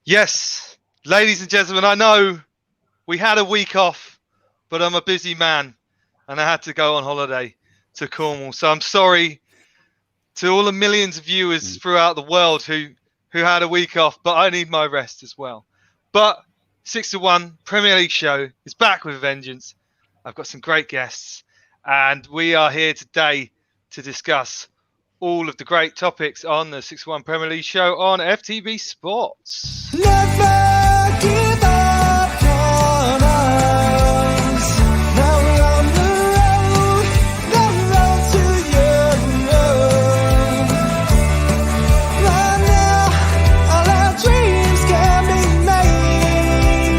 Yes, ladies and gentlemen, I know we had a week off, but I'm a busy man and I had to go on holiday to Cornwall. So I'm sorry to all the millions of viewers throughout the world who had a week off, but I need my rest as well. But 6 to 1 Premier League show is back with a vengeance. I've got some great guests and we are here today to discuss all of the great topics on the 6 to 1 Premier League show on FTV Sports. Never give up on us. Now we're on the road to Europe. Right now, all our dreams can be made.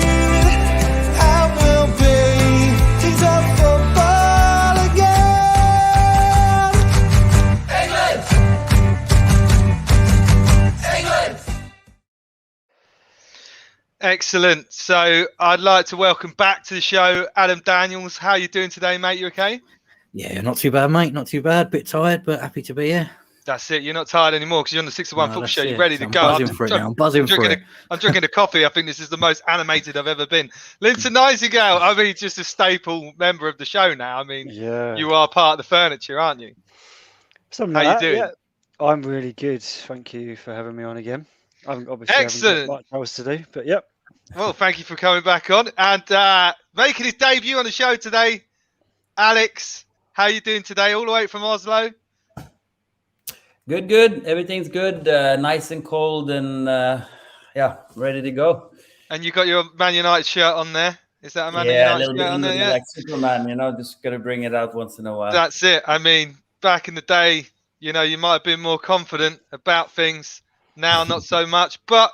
And we'll be kings of football again. England! England! Excellent. So I'd like to welcome back to the show Adam Daniels. How are you doing today, mate? You okay? Yeah, not too bad, mate. Not too bad. Bit tired, but happy to be here. That's it. You're not tired anymore because you're on the 6 to 1 No, football that's show. You're it. ready to I'm go. buzzing for it now. I'm buzzing for it. I'm drinking a coffee. I think this is the most animated I've ever been. Linton Nightingale, I mean, just a staple member of the show now. I mean, you are part of the furniture, aren't you? Something How like you that, doing? Yeah. I'm really good. Thank you for having me on again. I haven't Excellent. got much else to do, but yep. Well, thank you for coming back on. And making his debut on the show today, Alex. How you doing today? All the way from Oslo? Good. Everything's good. Nice and cold, and ready to go. And you got your Man United shirt on there. Is that a Man a United little shirt bit, on there? Yeah. like Superman. Just gotta bring it out once in a while. That's it. I mean, back in the day, you might have been more confident about things. Now, not so much. But,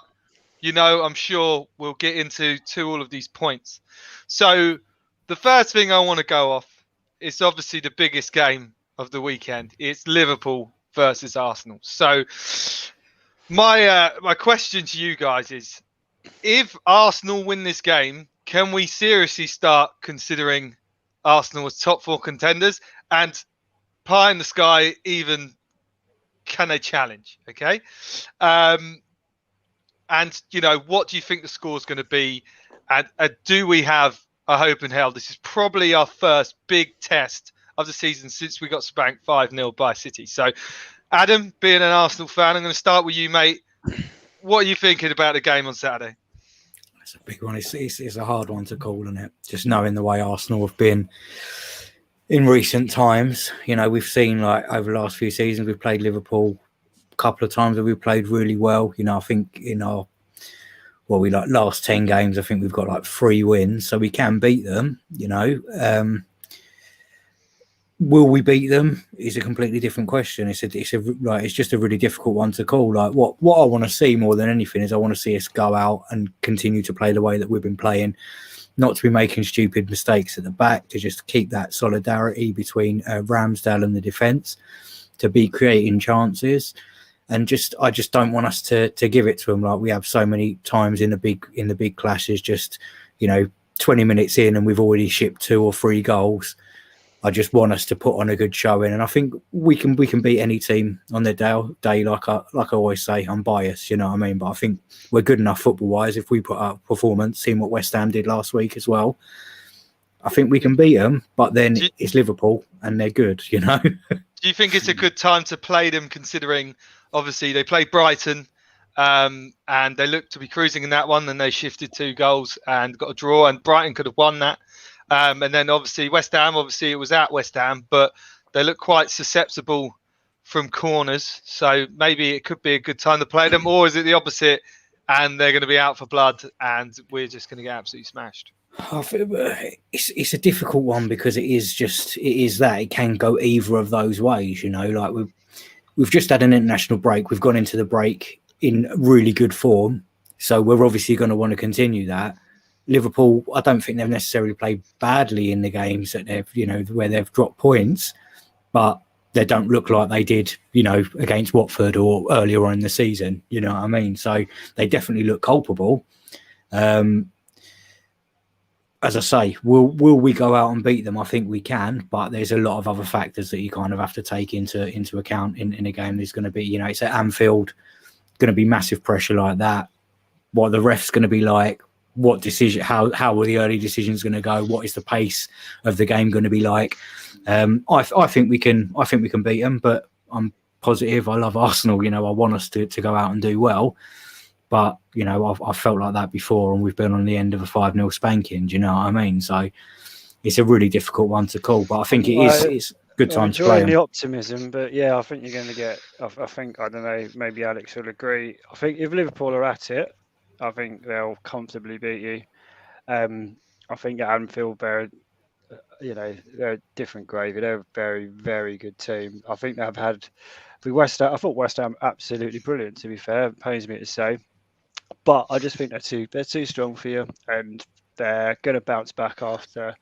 I'm sure we'll get into all of these points. So, the first thing I want to go off is obviously the biggest game of the weekend. It's Liverpool versus Arsenal. So, my question to you guys is, if Arsenal win this game, can we seriously start considering Arsenal as top 4 contenders? And pie in the sky, even can they challenge? Okay. And, what do you think the score is going to be? And do we have a hope in hell? This is probably our first big test of the season since we got spanked 5-0 by City. So, Adam, being an Arsenal fan, I'm going to start with you, mate. What are you thinking about the game on Saturday? It's a big one. It's a hard one to call, isn't it? Just knowing the way Arsenal have been in recent times. We've seen, like, over the last few seasons, we've played Liverpool a couple of times that we've played really well. I think in our last 10 games, I think we've got like 3 wins, so we can beat them. Will we beat them is a completely different question. It's just a really difficult one to call. Like what I want to see more than anything is I want to see us go out and continue to play the way that we've been playing, not to be making stupid mistakes at the back, to just keep that solidarity between Ramsdale and the defence, to be creating chances. And I just don't want us to give it to them like we have so many times in the big clashes. 20 minutes in and we've already shipped 2 or 3 goals. I just want us to put on a good showing, and I think we can beat any team on their day. Like I always say, I'm biased, you know what I mean. But I think we're good enough football wise if we put up performance. Seeing what West Ham did last week as well, I think we can beat them. But then it's Liverpool and they're good, Do you think it's a good time to play them, considering obviously they played Brighton and they looked to be cruising in that one, then they shifted 2 goals and got a draw, and Brighton could have won that. And then obviously West Ham, it was at West Ham, but they look quite susceptible from corners. So maybe it could be a good time to play them, or is it the opposite and they're going to be out for blood and we're just going to get absolutely smashed? It's a difficult one because it can go either of those ways, like we've just had an international break. We've gone into the break in really good form. So we're obviously going to want to continue that. Liverpool, I don't think they've necessarily played badly in the games that they've, where they've dropped points, but they don't look like they did, against Watford or earlier on in the season. You know what I mean? So they definitely look culpable. As I say, will we go out and beat them? I think we can, but there's a lot of other factors that you kind of have to take into account in a game. There's going to be, it's at Anfield, going to be massive pressure like that. what the ref's going to be like, what decision, how are the early decisions going to go, what is the pace of the game going to be like. I think we can beat them, but I'm positive. I love Arsenal. I want us to go out and do well. But, I've felt like that before, and we've been on the end of a 5-0 spanking. Do you know what I mean? So it's a really difficult one to call. But I think it's a good time to play the them. optimism, but yeah, I think you're going to get. I think, I don't know, maybe Alex will agree. I think if Liverpool are at it, I think they'll comfortably beat you. I think at Anfield, they're a different gravy. They're a very, very good team. I think they've had West Ham. I thought West Ham absolutely brilliant. To be fair, it pains me to say, but I just think they're too strong for you, and they're going to bounce back after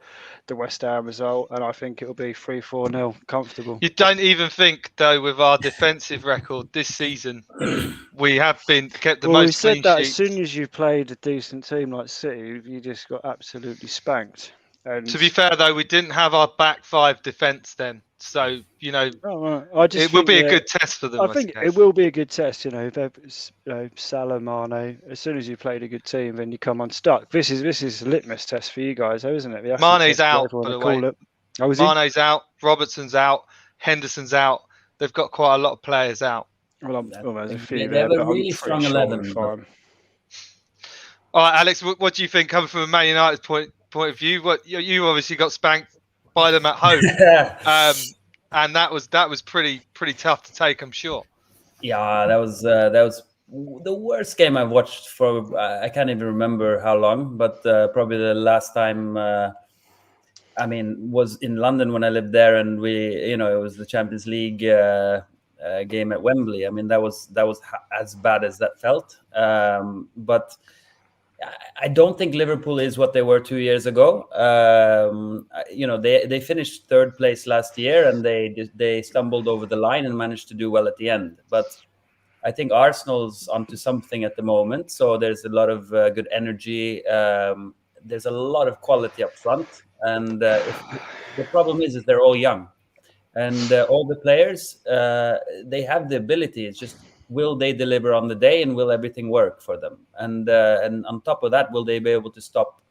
the West Ham result, and I think it'll be 3-4-0 comfortable. You don't even think, though, with our defensive record this season, we have kept the most we said clean that sheets. as soon as you played a decent team like City, you just got absolutely spanked. And to be fair, though, we didn't have our back five defence then. So, it will be a good test for them. I think it will be a good test. Salah, Mane. As soon as you played a good team, then you come unstuck. This is a litmus test for you guys, though, isn't it? Mane's out, by the way. Oh, is he? Mane's out. Robertson's out. Henderson's out. They've got quite a lot of players out. Well, there's a few They have there, a but really I'm strong pretty 11. sure we're fine. All right, Alex, what do you think coming from a Man United point of view? What you obviously got spanked by them at home, and that was pretty tough to take, I'm sure. Yeah, that was the worst game I've watched for I can't even remember how long, but probably the last time was in London when I lived there, and it was the Champions League game at Wembley. I mean, that was as bad as that felt. But I don't think Liverpool is what they were 2 years ago. They finished third place last year, and they stumbled over the line and managed to do well at the end. But I think Arsenal's onto something at the moment. So there's a lot of good energy. There's a lot of quality up front, and the problem is they're all young, and all the players they have the ability. It's just, will they deliver on the day, and will everything work for them? And on top of that, will they be able to stop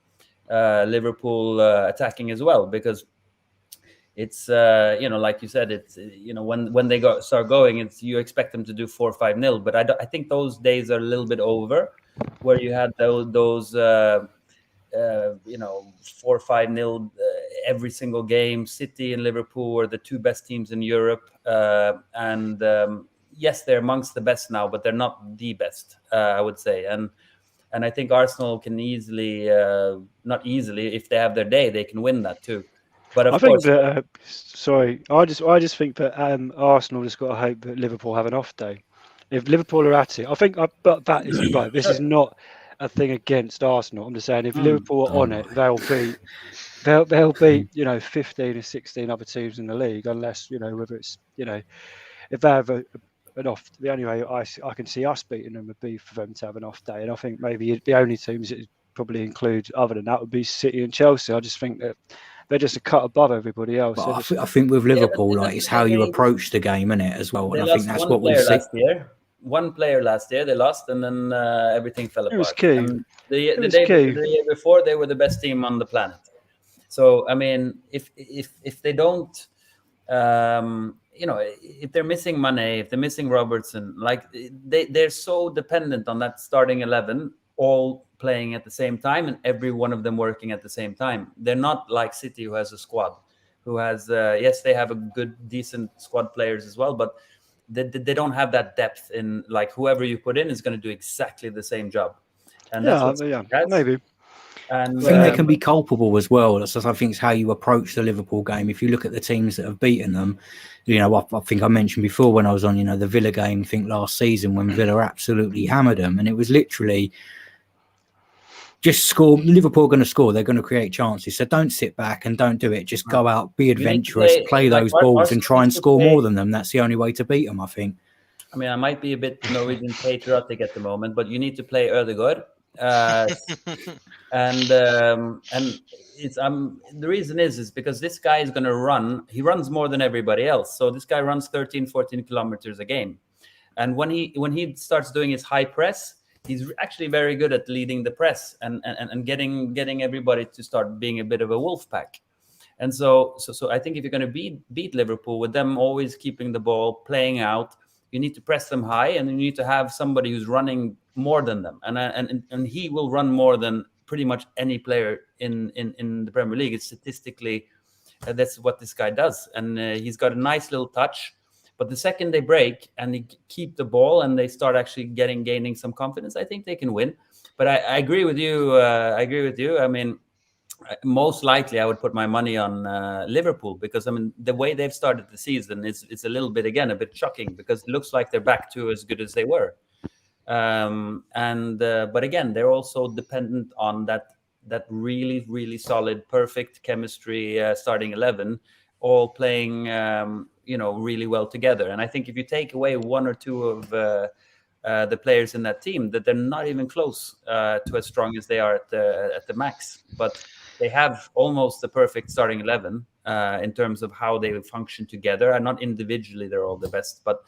Liverpool attacking as well? Because it's like you said, it's when they start going, it's, you expect them to do 4-5-0. But I think those days are a little bit over, where you had those 4-5-0 every single game. City and Liverpool were the two best teams in Europe, and yes, they're amongst the best now, but they're not the best, I would say. And I think Arsenal can easily, not easily, if they have their day, they can win that too. But of course, I just think that Arsenal just got to hope that Liverpool have an off day. If Liverpool are at it, I think. But that is right. This is not a thing against Arsenal. I'm just saying, if Liverpool are on it, they'll beat 15 or 16 other teams in the league, unless whether it's if they have an off. The only way I can see us beating them would be for them to have an off day, and I think maybe the only teams it probably include other than that would be City and Chelsea. I just think that they're just a cut above everybody else. I think with Liverpool, it's how you approach the game, isn't it, as well? And I think that's what we'll see. One player last year they lost, and then everything fell apart. It was key. The year before, they were the best team on the planet. So I mean, if they don't, if they're missing Mane, if they're missing Robertson, like they're so dependent on that starting 11 all playing at the same time, and every one of them working at the same time. They're not like City, who has a squad, who has yes, they have a good, decent squad players as well, but they don't have that depth in, like, whoever you put in is going to do exactly the same job. And maybe. And I think they can be culpable as well. That's I think it's how you approach the Liverpool game. If you look at the teams that have beaten them, I think I mentioned before when I was on, the Villa game, I think last season, when Villa absolutely hammered them, and it was literally just score. Liverpool are going to score. They're going to create chances. So don't sit back and don't do it. Just go out, be adventurous, play those balls, and try and score more than them. That's the only way to beat them, I think. I mean, I might be a bit Norwegian patriotic at the moment, but you need to play Ødegaard. And it's the reason is because this guy is going to run. He runs more than everybody else. So this guy runs 13-14 kilometers a game, and when he starts doing his high press, he's actually very good at leading the press and getting everybody to start being a bit of a wolf pack. And so I think if you're going to beat Liverpool with them always keeping the ball, playing out, you need to press them high, and you need to have somebody who's running more than them, and he will run more than pretty much any player in the Premier League. It's statistically that's what this guy does, and he's got a nice little touch. But the second they break and they keep the ball and they start actually gaining some confidence, I think they can win. But I agree with you. I mean, most likely I would put my money on Liverpool, because I mean the way they've started the season is a little bit, again, a bit shocking, because it looks like they're back to as good as they were. But again, they're also dependent on that really, really solid, perfect chemistry starting 11, all playing really well together. And I think if you take away one or two of the players in that team, that they're not even close to as strong as they are at the max. But they have almost the perfect starting 11 in terms of how they function together, and not individually they're all the best, but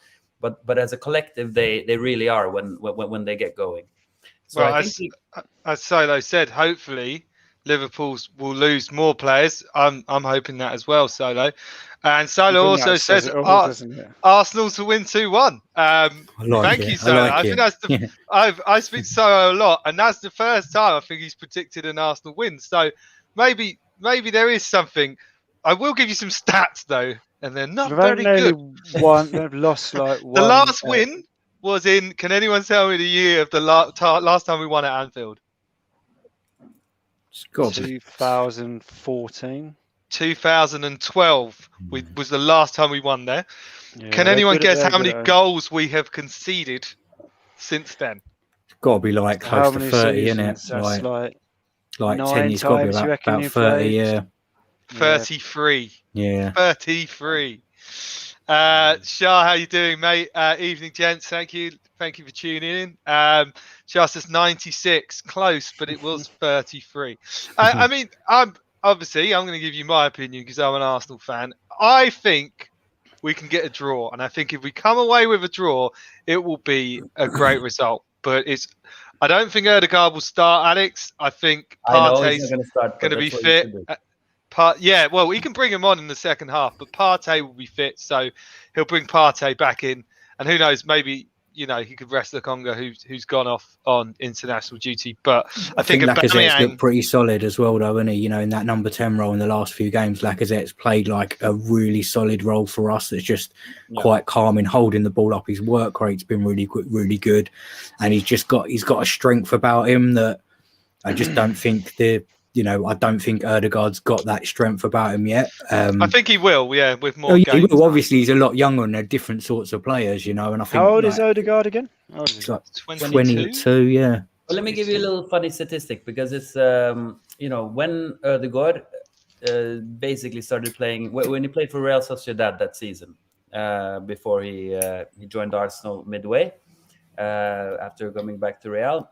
as a collective they really are when they get going. So well, I think as Solo said, hopefully Liverpool will lose more players. I'm hoping that as well, Solo. And Solo also says Arsenal to win 2-1. Thank you, Solo. I think that's I speak to Solo a lot, and that's the first time I think he's predicted an Arsenal win. So maybe there is something. I will give you some stats though, and they're not very good. They've lost like one. The last win was in. Can anyone tell me the year of the last time we won at Anfield? 2014. 2012 was the last time we won there. Yeah, can anyone guess how many goals we have conceded since then? It's got to be like close to 30, isn't it? Like 10 years, got to be about 30, yeah. 33. Yeah. 33. Shah, how you doing, mate? Evening, gents. Thank you for tuning in. Shah says 96, close, but it was 33. I mean, I'm going to give you my opinion because I'm an Arsenal fan. I think we can get a draw, and I think if we come away with a draw, it will be a great result. But I don't think Ødegaard will start, Alex. I think Partey's going to be fit. Yeah, well, we can bring him on in the second half, but Partey will be fit, so he'll bring Partey back in, and who knows, maybe he could rest the Congo who's gone off on international duty. But I think Lacazette's looked pretty solid as well, though, isn't he? In that number 10 role in the last few games, Lacazette's played like a really solid role for us. That's just quite calm in holding the ball up. His work rate's been really good, and he's got a strength about him that I just don't think I don't think Ødegaard's got that strength about him yet. I think he will, with more games. He will. Obviously, he's a lot younger and they're different sorts of players, and I think... How old is Ødegaard again? He's like 22, yeah. Well, let me give you a little funny statistic, because it's, when Ødegaard basically started playing, when he played for Real Sociedad that season, before he joined Arsenal midway, after coming back to Real,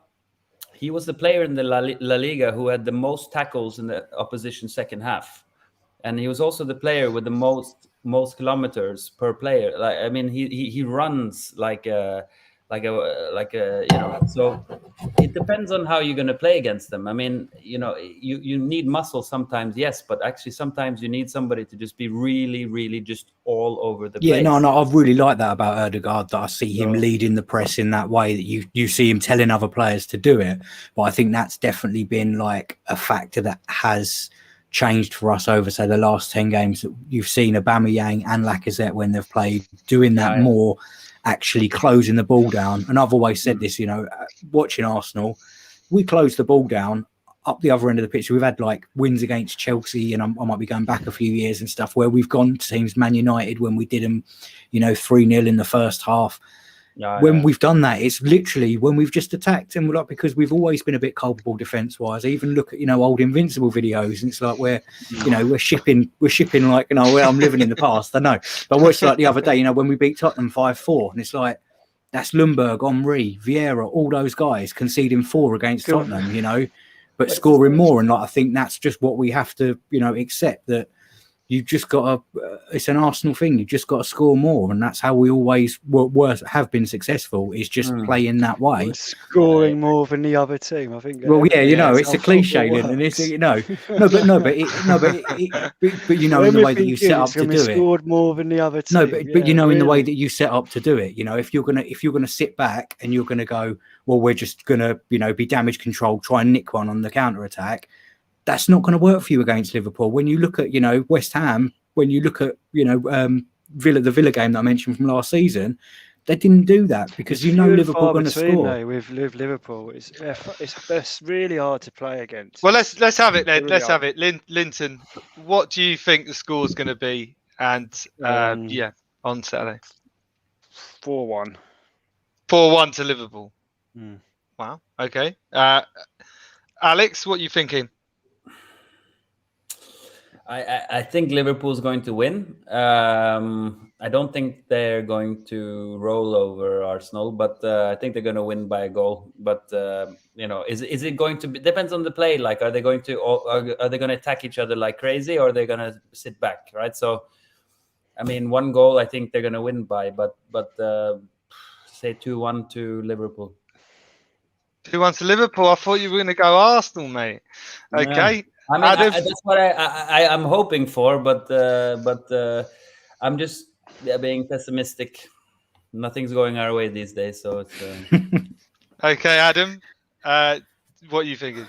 he was the player in the La Liga who had the most tackles in the opposition second half, and he was also the player with the most kilometers per player. Like, I mean, he runs like a. So it depends on how you're going to play against them. I mean, you need muscle sometimes, yes, but actually sometimes you need somebody to just be really, really just all over the place. Yeah, no, I really like that about Ødegaard, that I see him leading the press in that way, that you see him telling other players to do it. But I think that's definitely been like a factor that has changed for us over, say, the last 10 games. That you've seen Aubameyang and Lacazette, when they've played, doing that more, actually closing the ball down. And I've always said this, watching Arsenal, we close the ball down up the other end of the pitch. We've had like wins against Chelsea, and I might be going back a few years and stuff, where we've gone to teams, Man United, when we did them 3-0 in the first half. We've done that, it's literally when we've just attacked, and because we've always been a bit culpable defense wise. I even look at old Invincible videos, and it's like we're shipping like I'm living in the past. I know, but I watched like the other day, when we beat Tottenham 5-4, and it's like that's Ljungberg, Henry, Vieira, all those guys conceding 4 against Tottenham, but scoring more. And like I think that's just what we have to accept, that You've just got to. It's an Arsenal thing. You've just got to score more, and that's how we always have been successful. Is just playing that way. We're scoring more than the other team. I think. Well, yeah, that's it's how a cliche, football and it's works. but you know, in the way that you set up to do it. Scored more than the other team. No, but you know, in the way that you set up to do it, if you're gonna sit back and you're gonna go, well, we're just gonna be damage control, try and nick one on the counter attack. That's not going to work for you against Liverpool. When you look at West Ham, when you look at the Villa game that I mentioned from last season, they didn't do that because Liverpool are going to score. With Liverpool, it's really hard to play against. Well, let's have it then. Let's have it. Linton, what do you think the score's going to be? And on Saturday, 4-1. 4-1 to Liverpool. Wow. Okay. Alex, what are you thinking? I think Liverpool's going to win. I don't think they're going to roll over Arsenal, but I think they're going to win by a goal. But is it going to be? Depends on the play. Like, are they going to attack each other like crazy, or are they going to sit back? Right. So, I mean, one goal I think they're going to win by, but say 2-1 to Liverpool. 2-1 to Liverpool. I thought you were going to go Arsenal, mate. Okay. Yeah. I mean, that's what I'm hoping for, but I'm just being pessimistic. Nothing's going our way these days, so it's. Okay, Adam, what are you thinking?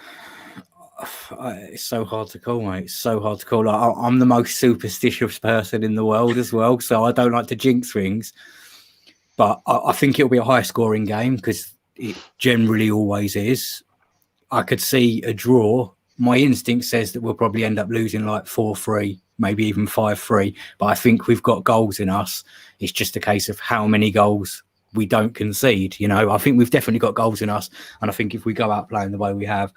It's so hard to call, mate. It's so hard to call. I'm the most superstitious person in the world as well, so I don't like to jinx things. But I think it'll be a high-scoring game because it generally always is. I could see a draw. My instinct says that we'll probably end up losing like 4-3, maybe even 5-3. But I think we've got goals in us. It's just a case of how many goals we don't concede. I think we've definitely got goals in us. And I think if we go out playing the way we have.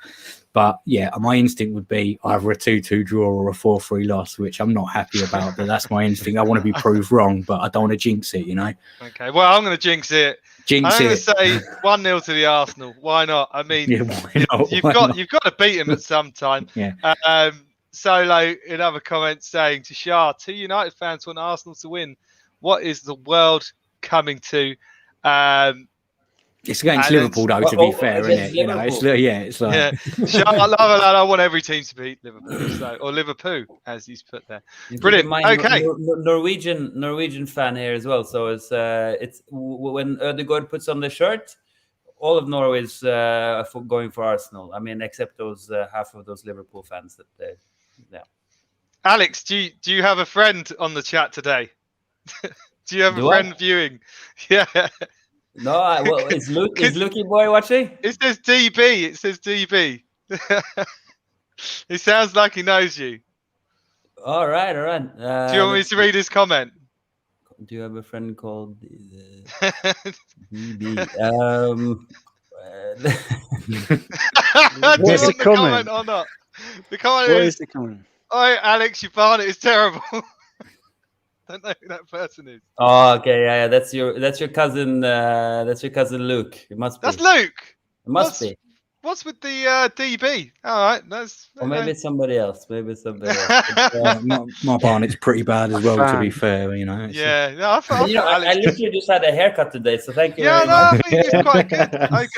But yeah, my instinct would be either a 2-2 draw or a 4-3 loss, which I'm not happy about. But that's my instinct. I want to be proved wrong, but I don't want to jinx it, Okay, well, I'm going to jinx it. I'm going to say 1-0 to the Arsenal. Why not? I mean, why not? You've got to beat him at some time. Yeah. Solo in other comments saying to Shah, 2 United fans want Arsenal to win. What is the world coming to? It's against Liverpool, though, to be fair, isn't it? It's like. Shah, I want every team to beat Liverpool, or Liverpool, as he's put there. Brilliant. Okay. Norwegian fan here as well. So it's when Ødegaard puts on the shirt, all of Norway is going for Arsenal. I mean, except those half of those Liverpool fans that Alex, do you have a friend on the chat today? Do you have a friend viewing? Yeah. No, is Lukey boy watching? It says DB. It sounds like he knows you. All right. Do you want me to read his comment? Do you have a friend called DB? What's the comment or not? The comment is the comment? Oh, Alex, you found it. It's terrible. Don't know who that person is. Oh, okay, yeah. That's your cousin. That's your cousin Luke. It must be. That's Luke. It must be. What's with the DB? All right, or maybe it's somebody else. My Barnett's pretty bad as well, to be fair. Yeah, no, I literally just had a haircut today, so thank you. Yeah, I think it's quite good.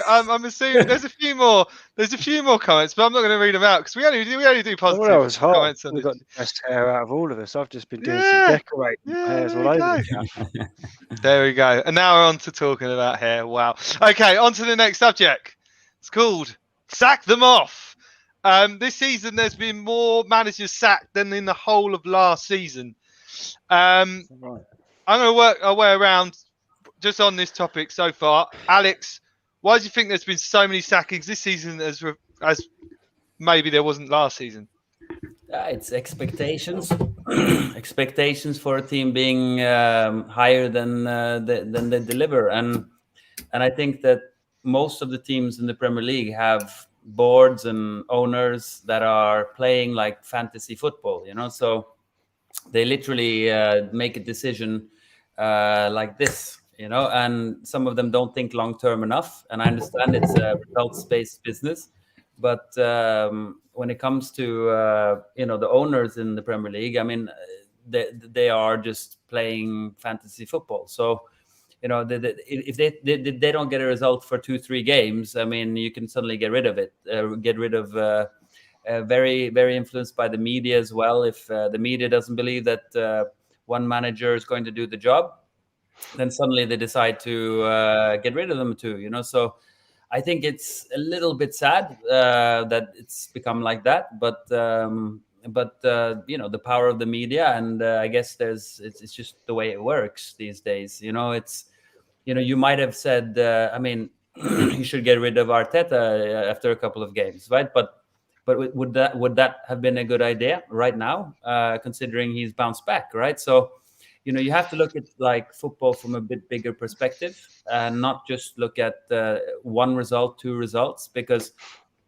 I'm assuming there's a few more. There's a few more comments, but I'm not going to read them out because we only do positive comments. We've got the best hair out of all of us. I've just been doing some decorating hairs all over. There we go. And now we're on to talking about hair. Wow. Okay, on to the next subject. It's called Sack Them Off. This season, there's been more managers sacked than in the whole of last season. I'm going to work our way around just on this topic so far. Alex, why do you think there's been so many sackings this season as maybe there wasn't last season? It's expectations. Expectations for a team being higher than they deliver. And I think that most of the teams in the Premier League have boards and owners that are playing like fantasy football, so they literally make a decision like this, and some of them don't think long term enough. And I understand it's a results-based business, But when it comes to the owners in the Premier League, I mean, they are just playing fantasy football. So if they don't get a result for 2-3 games, I mean, you can suddenly get rid of it. Get rid of very, very influenced by the media as well. If the media doesn't believe that one manager is going to do the job, then suddenly they decide to get rid of them too. So I think it's a little bit sad that it's become like that. But the power of the media, and I guess it's just the way it works these days. It's you might have said, I mean, you should get rid of Arteta after a couple of games, right? But would that have been a good idea right now, considering he's bounced back, right? So, you have to look at like football from a bit bigger perspective, and not just look at one result, two results, because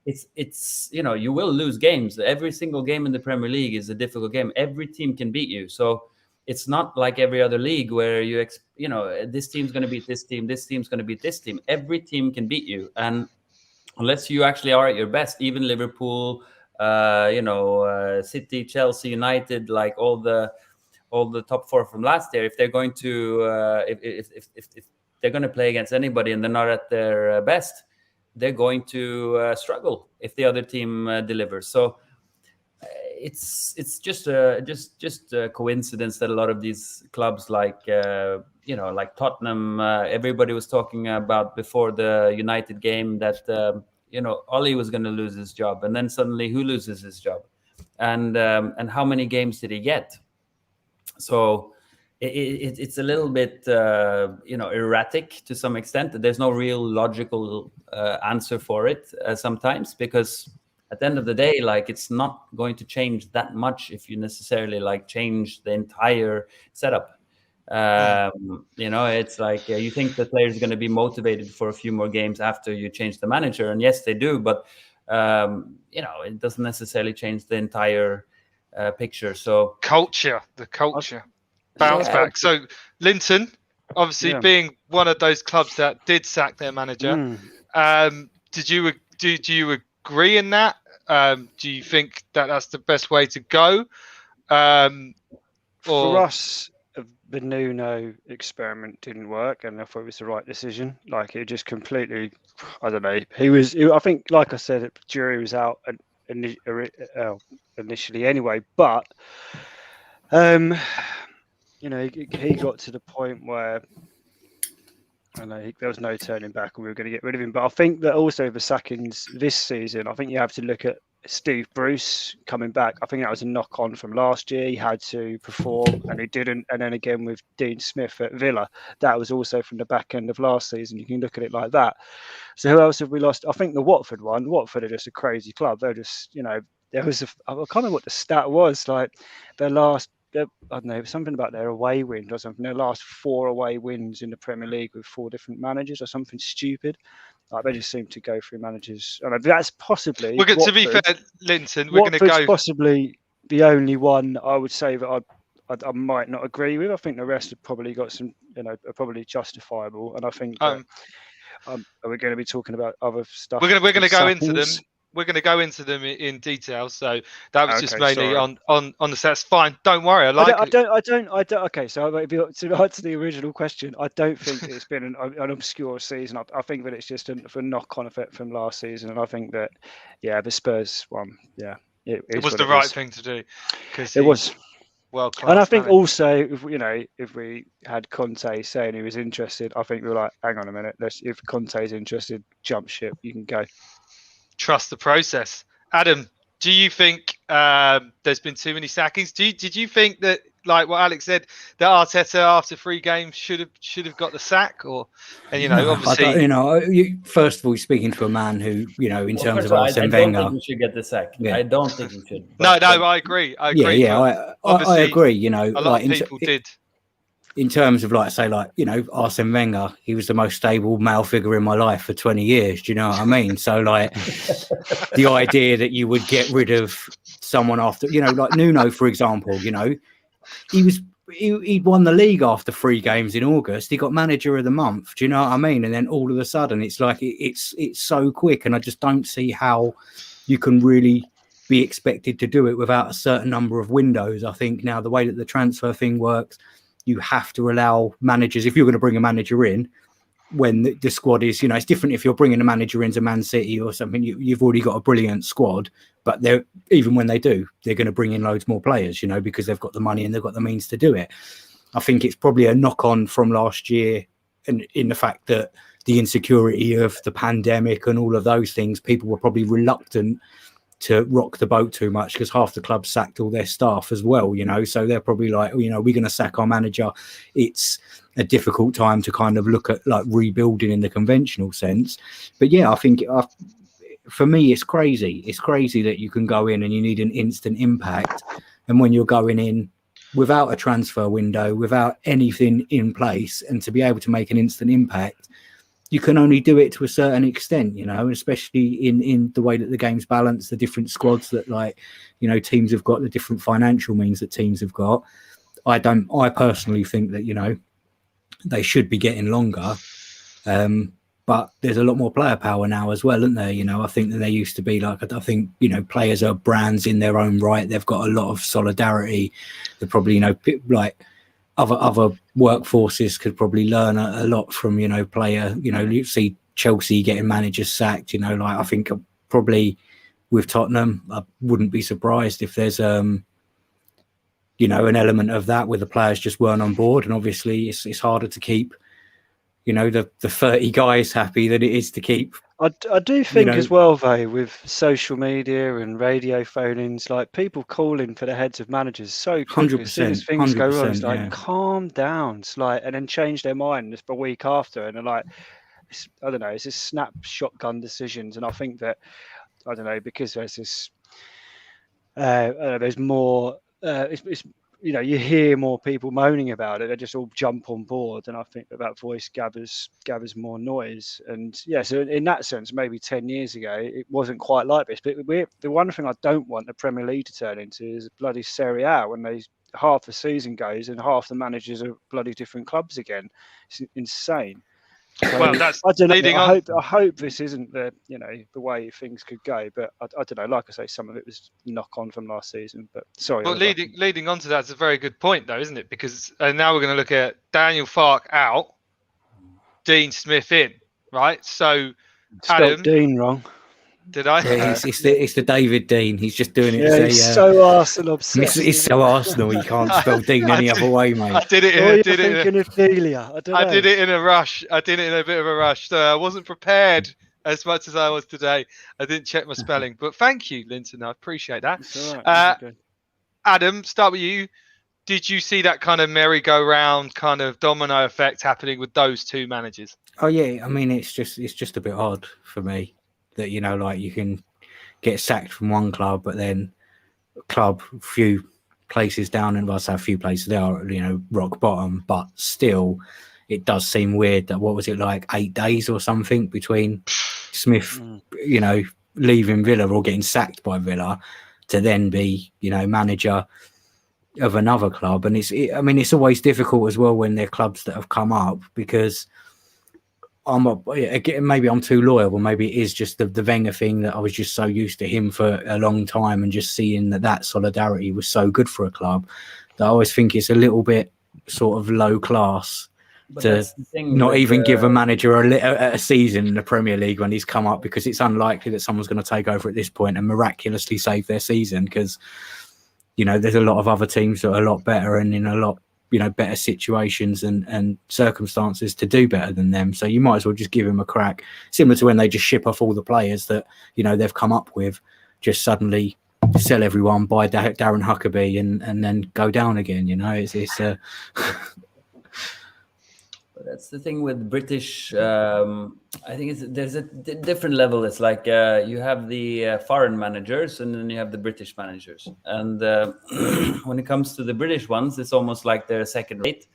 it's you will lose games. Every single game in the Premier League is a difficult game. Every team can beat you. So it's not like every other league where this team's going to beat this team, this team's going to beat this team. Every team can beat you, and unless you actually are at your best, even Liverpool, City, Chelsea, United, like all the top four from last year, if they're going to if they're going to play against anybody and they're not at their best, they're going to struggle if the other team delivers. So it's just a coincidence that a lot of these clubs, like like Tottenham, everybody was talking about before the United game that Ollie was going to lose his job, and then suddenly who loses his job, and how many games did he get? So it's a little bit erratic to some extent. There's no real logical answer for it sometimes, because at the end of the day, like, it's not going to change that much if you necessarily like change the entire setup. It's like you think the players are going to be motivated for a few more games after you change the manager, and yes, they do, but it doesn't necessarily change the entire picture. So the culture bounce back. So Linton, obviously being one of those clubs that did sack their manager, do you agree in that? Do you think that that's the best way to go? For us, the Nuno experiment didn't work, and I thought it was the right decision. Like, it just completely, I don't know. I think, like I said, the jury was out initially anyway, but he got to the point where there was no turning back, and we were going to get rid of him. But I think that also the sackings this season, I think you have to look at Steve Bruce coming back. I think that was a knock-on from last year. He had to perform, and he didn't. And then again with Dean Smith at Villa, that was also from the back end of last season. You can look at it like that. So who else have we lost? I think the Watford one. Watford are just a crazy club. They're just, there was I can't remember what the stat was. Like their last, I don't know, something about their away wins or something. Their last 4 away wins in the Premier League with 4 different managers or something stupid. Like, they just seem to go through managers. And that's possibly. To be fair, Linton, we're going to go. Possibly the only one I would say that I might not agree with. I think the rest have probably got some, are probably justifiable. And I think are we going to be talking about other stuff? We're going to go into them. We're going to go into them in detail. So that was just mainly on the stats. Fine, don't worry. I don't. Okay, so to answer the original question, I don't think it's been an obscure season. I think that it's just a knock-on effect from last season, and I think that the Spurs one, it was the right thing to do, because it was world-class. And I think also, if we had Conte saying he was interested, I think we were like, hang on a minute, if Conte's interested, jump ship, you can go. Trust the process. Adam, do you think there's been too many sackings? Did you think that, like what Alex said, that Arteta after 3 games should have got the sack? Or, and obviously, first of all, speaking to a man who, in terms of Arsene Wenger, I don't think he should get the sack. I don't think he should. No, I agree. I agree. A lot of people did. In terms of Arsene Wenger, he was the most stable male figure in my life for 20 years. Do you know what I mean? So the idea that you would get rid of someone after, like Nuno, for example, he was He'd won the league after 3 games in August. He got manager of the month. Do you know what I mean? And then all of a sudden, it's like it's so quick, and I just don't see how you can really be expected to do it without a certain number of windows. I think now the way that the transfer thing works, you have to allow managers, if you're going to bring a manager in, when the squad is, it's different if you're bringing a manager into Man City or something. You've already got a brilliant squad, but they're, even when they do, they're going to bring in loads more players, because they've got the money and they've got the means to do it. I think it's probably a knock on from last year, and in the fact that the insecurity of the pandemic and all of those things, people were probably reluctant to rock the boat too much because half the club sacked all their staff as well, so they're probably like, we're going to sack our manager. It's a difficult time to kind of look at like rebuilding in the conventional sense. But yeah, I think for me, it's crazy. It's crazy that you can go in and you need an instant impact. And when you're going in without a transfer window, without anything in place, and to be able to make an instant impact, you can only do it to a certain extent, especially in the way that the game's balanced, the different squads that teams have got, the different financial means that teams have got. I personally think that, they should be getting longer. But there's a lot more player power now as well, isn't there? I think that there used to be I think, players are brands in their own right. They've got a lot of solidarity. They're probably, other workforces could probably learn a lot from, player, you see Chelsea getting managers sacked, I think probably with Tottenham, I wouldn't be surprised if there's, an element of that where the players just weren't on board. And obviously it's harder to keep, the 30 guys happy than it is to keep. I do think as well, though, with social media and radio phone-ins, like people calling for the heads of managers so quickly as soon as things go wrong, it's like, calm down, it's like, and then change their mind just a week after, and they're like, I don't know, it's just snap shotgun decisions. And I think that, I don't know, because there's this, there's more, it's you hear more people moaning about it. They just all jump on board, and I think that voice gathers more noise. And yeah, so in that sense, maybe 10 years ago, it wasn't quite like this. But the one thing I don't want the Premier League to turn into is bloody Serie A, when half the season goes and half the managers are bloody different clubs again. It's insane. So, well, that's I don't know. leading on. I hope this isn't the way things could go, but I don't know. Like I say, some of it was knock on from last season. But sorry. Well, leading on to that's a very good point, though, isn't it? Because now we're going to look at Daniel Farke out, Dean Smith in, right? So Adam, Dean wrong. Did I? Yeah, it's the David Dean. He's just doing it. Yeah, he's so Arsenal obsessed. He's so Arsenal. He can't spell Dean any other way, mate. I did it. I did it in a rush. I did it in a bit of a rush. So I wasn't prepared as much as I was today. I didn't check my spelling. But thank you, Linton. I appreciate that. It's all right. Adam, start with you. Did you see that kind of merry-go-round kind of domino effect happening with those two managers? Oh yeah, I mean it's just a bit odd for me that you can get sacked from one club, but then club few places down, and I say a few places, they are rock bottom, but still it does seem weird that, what was it, like 8 days or something between Smith leaving Villa or getting sacked by Villa to then be manager of another club. And it's always difficult as well when they're clubs that have come up, because maybe I'm too loyal, or maybe it is just the Wenger thing, that I was just so used to him for a long time, and just seeing that solidarity was so good for a club, that I always think it's a little bit sort of low class But to that's the thing not with, even give a manager a season in the Premier League when he's come up, because it's unlikely that someone's going to take over at this point and miraculously save their season, because there's a lot of other teams that are a lot better and in a lot better situations and circumstances to do better than them. So you might as well just give him a crack, similar to when they just ship off all the players that they've come up with, just suddenly sell everyone, buy Darren Huckabee and then go down again. It's That's the thing with British. I think there's a different level. It's like you have the foreign managers, and then you have the British managers. And when it comes to the British ones, it's almost like they're second rate.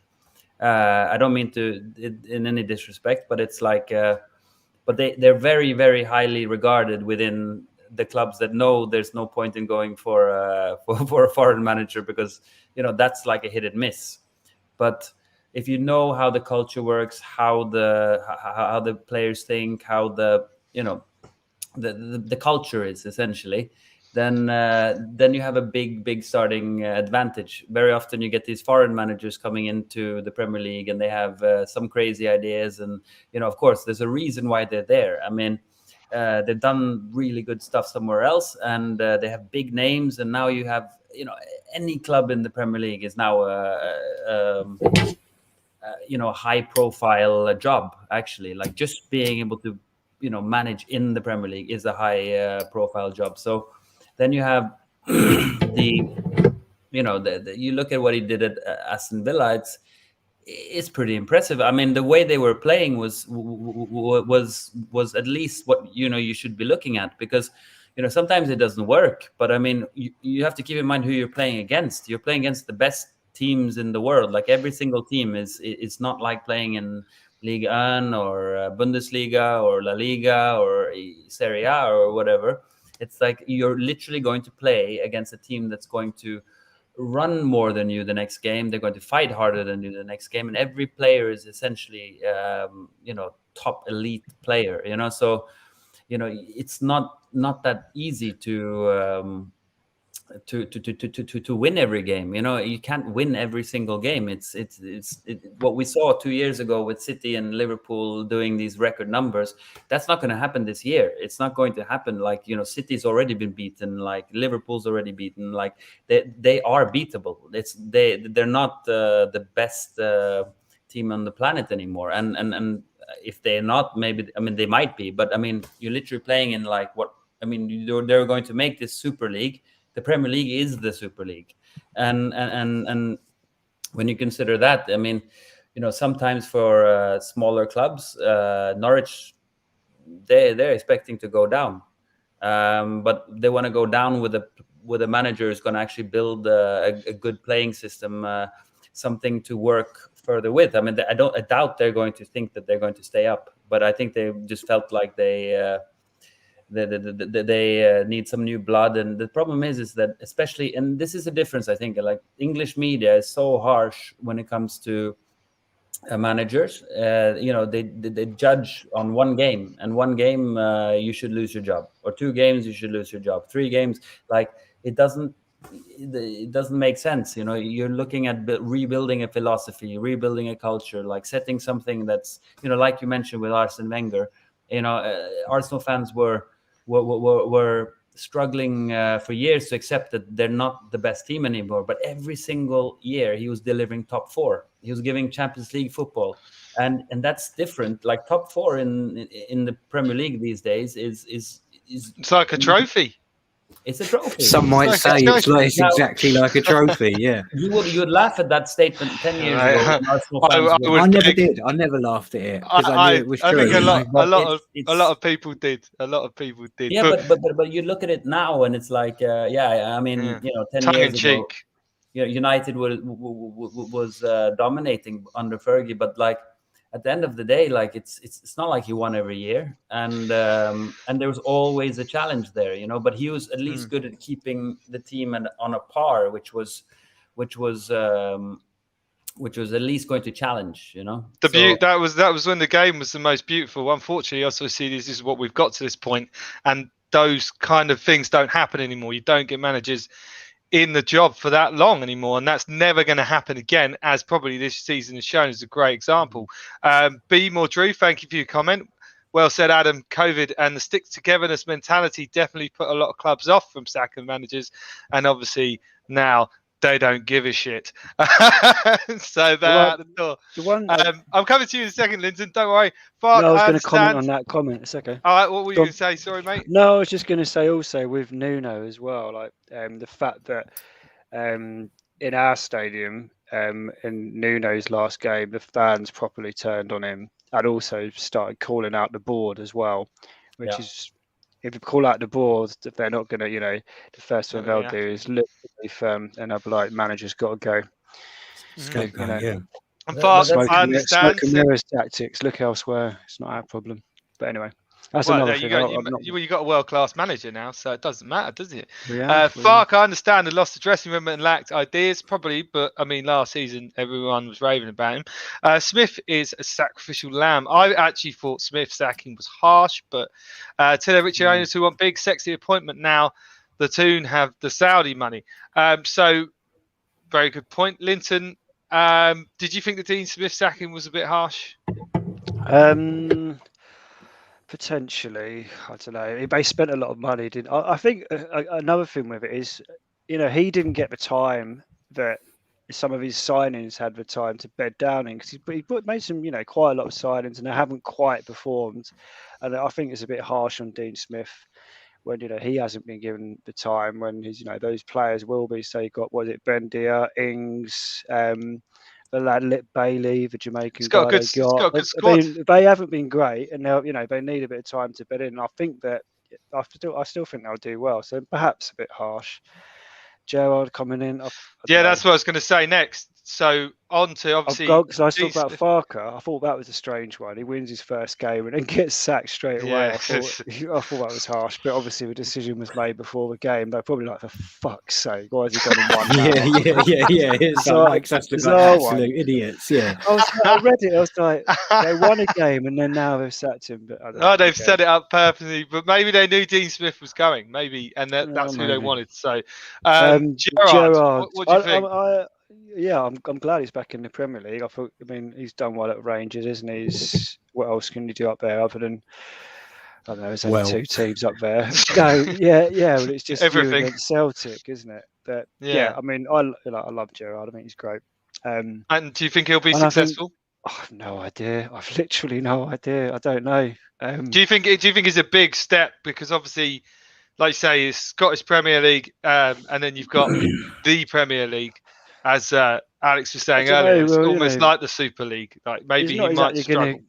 I don't mean to in any disrespect, but it's like, but they're very, very highly regarded within the clubs that know there's no point in going for a foreign manager, because that's like a hit and miss. But if you know how the culture works, how the players think, how the the culture is essentially, then you have a big starting advantage. Very often you get these foreign managers coming into the Premier League and they have some crazy ideas, and of course there's a reason why they're there. I mean, they've done really good stuff somewhere else, and they have big names, and now you have any club in the Premier League is now a high profile job, actually. Like, just being able to manage in the Premier League is a high profile job. So then you have you look at what he did at Aston Villa. It's pretty impressive. I mean, the way they were playing was at least what you should be looking at, because sometimes it doesn't work. But I mean, you have to keep in mind who you're playing against. You're playing against the best teams in the world. Like, every single team it's not like playing in Ligue 1 or Bundesliga or La Liga or Serie A or whatever. It's like you're literally going to play against a team that's going to run more than you the next game. They're going to fight harder than you the next game, and every player is essentially top elite player. So it's not that easy to win every game. You can't win every single game. It's what we saw 2 years ago with City and Liverpool doing these record numbers. That's not going to happen this year. It's not going to happen. Like, City's already been beaten, like Liverpool's already beaten. Like, they are beatable. They're not the best team on the planet anymore. And if they're not, maybe, I mean, they might be, but I mean, you're literally playing in they're going to make this Super League. The Premier League is the Super League, and when you consider that, I mean, sometimes for smaller clubs, Norwich, they're expecting to go down, but they want to go down with a manager who's going to actually build a good playing system, something to work further with. I mean, I doubt they're going to think that they're going to stay up, but I think they just felt like they need some new blood. And the problem is that, especially, and this is a difference, I think, like, English media is so harsh when it comes to managers. They judge on one game, and one game you should lose your job, or 2 games you should lose your job, 3 games, like, it doesn't make sense. You're looking at rebuilding a philosophy, rebuilding a culture, like setting something that's, like you mentioned with Arsene Wenger. Arsenal fans were struggling for years to accept that they're not the best team anymore. But every single year he was delivering top 4. He was giving Champions League football, and that's different. Like, top 4 in the Premier League these days is it's like a trophy. It's a trophy. Some might say it's exactly like a trophy. Yeah, you would laugh at that statement 10 years ago. I never did. I never laughed at it because I knew it was true. I think a lot of people did. A lot of people did. Yeah, but you look at it now, and it's like, I mean, 10 tongue years in ago, cheek. United was dominating under Fergie, but like, at the end of the day, like, it's not like he won every year, and there was always a challenge there, But he was at least good at keeping the team on a par, which was at least going to challenge, That was when the game was the most beautiful. Unfortunately, I also see this is what we've got to this point, and those kind of things don't happen anymore. You don't get managers in the job for that long anymore, and that's never going to happen again, as probably this season has shown. Is a great example. Be More Drew, thank you for your comment. Well said, Adam. COVID and the stick togetherness mentality definitely put a lot of clubs off from sacking managers, and obviously now they don't give a shit. So they're out the door. I'm coming to you in a second, Linton. Don't worry. I was going to comment on that comment. It's okay. All right, what were you going to say? Sorry, mate. No, I was just going to say also with Nuno as well, like the fact that in our stadium, in Nuno's last game, the fans properly turned on him and also started calling out the board as well, which is, if you call out the board, they're not going to, the first thing they'll do is look really firm, and they'll be like, manager's got to go. And fast, I understand. Smoke and mirrors tactics. Look elsewhere. It's not our problem. But anyway. That's Well, another there you thing. go. You got a world-class manager now, so it doesn't matter, does it? have. Fark, I understand, had lost the dressing room and lacked ideas, probably, but I mean, last season everyone was raving about him. Smith is a sacrificial lamb. I actually thought Smith's sacking was harsh, but to the richer owners who want big, sexy appointment now, the Toon have the Saudi money. So, very good point, Linton. Did you think the Dean Smith sacking was a bit harsh? Potentially, I don't know. They spent a lot of money, didn't? I think another thing with it is, he didn't get the time that some of his signings had the time to bed down in, because he made some, quite a lot of signings, and they haven't quite performed. And I think it's a bit harsh on Dean Smith when he hasn't been given the time when his those players will be. So you got, Ben Deer, Ings, the lad Lip Bailey, the Jamaican guy they got. They haven't been great, and now they need a bit of time to bed in. And I think that I still think they'll do well. So perhaps a bit harsh. Gerrard coming in. That's what I was going to say next. So on to obviously. Because I was talking about Farker. I thought that was a strange one. He wins his first game and then gets sacked straight away. I thought that was harsh, but obviously the decision was made before the game. They're probably like, for fuck's sake, why has he gone in one? Yeah. It's like absolute idiots. Yeah. I read it. I was like, they won a game and then now they've sacked him. But they've set it up purposely, but maybe they knew Dean Smith was going. Maybe, and that's who they wanted. So, Gerrard, what do you think? I'm glad he's back in the Premier League. He's done well at Rangers, isn't he? What else can you do up there other than, I don't know, there's only two teams up there. Well, it's just everything against Celtic, isn't it? I love Gerrard. I think he's great. And do you think he'll be successful? I have no idea. I've literally no idea. I don't know. Do you think it's a big step, because obviously, like you say, it's Scottish Premier League, and then you've got the Premier League. As Alex was saying earlier, it's almost like the Super League. Like maybe he might struggle.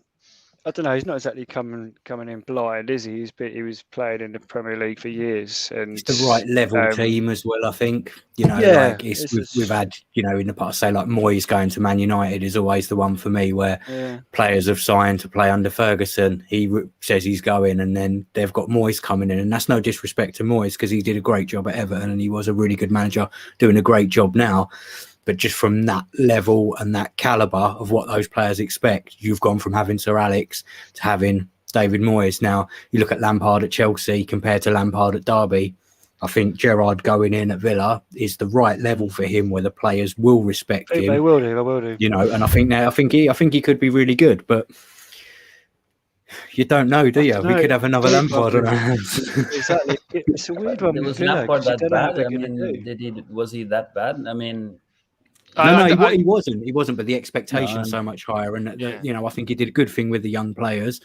I don't know. He's not exactly coming in blind, is he? He was playing in the Premier League for years, and it's the right level team as well. I think we've had in the past, say like Moyes going to Man United is always the one for me where players have signed to play under Ferguson. He says he's going, and then they've got Moyes coming in, and that's no disrespect to Moyes because he did a great job at Everton and he was a really good manager doing a great job now. But just from that level and that calibre of what those players expect, you've gone from having Sir Alex to having David Moyes. Now, you look at Lampard at Chelsea compared to Lampard at Derby. I think Gerrard going in at Villa is the right level for him, where the players will respect him. They will do. And I think he could be really good, but you don't know, do you? We could have another Lampard on our hands. Exactly. It's a weird one. Was Lampard that bad? Was he that bad? I mean. He wasn't. He wasn't, but the expectation's so much higher. And, I think he did a good thing with the young players.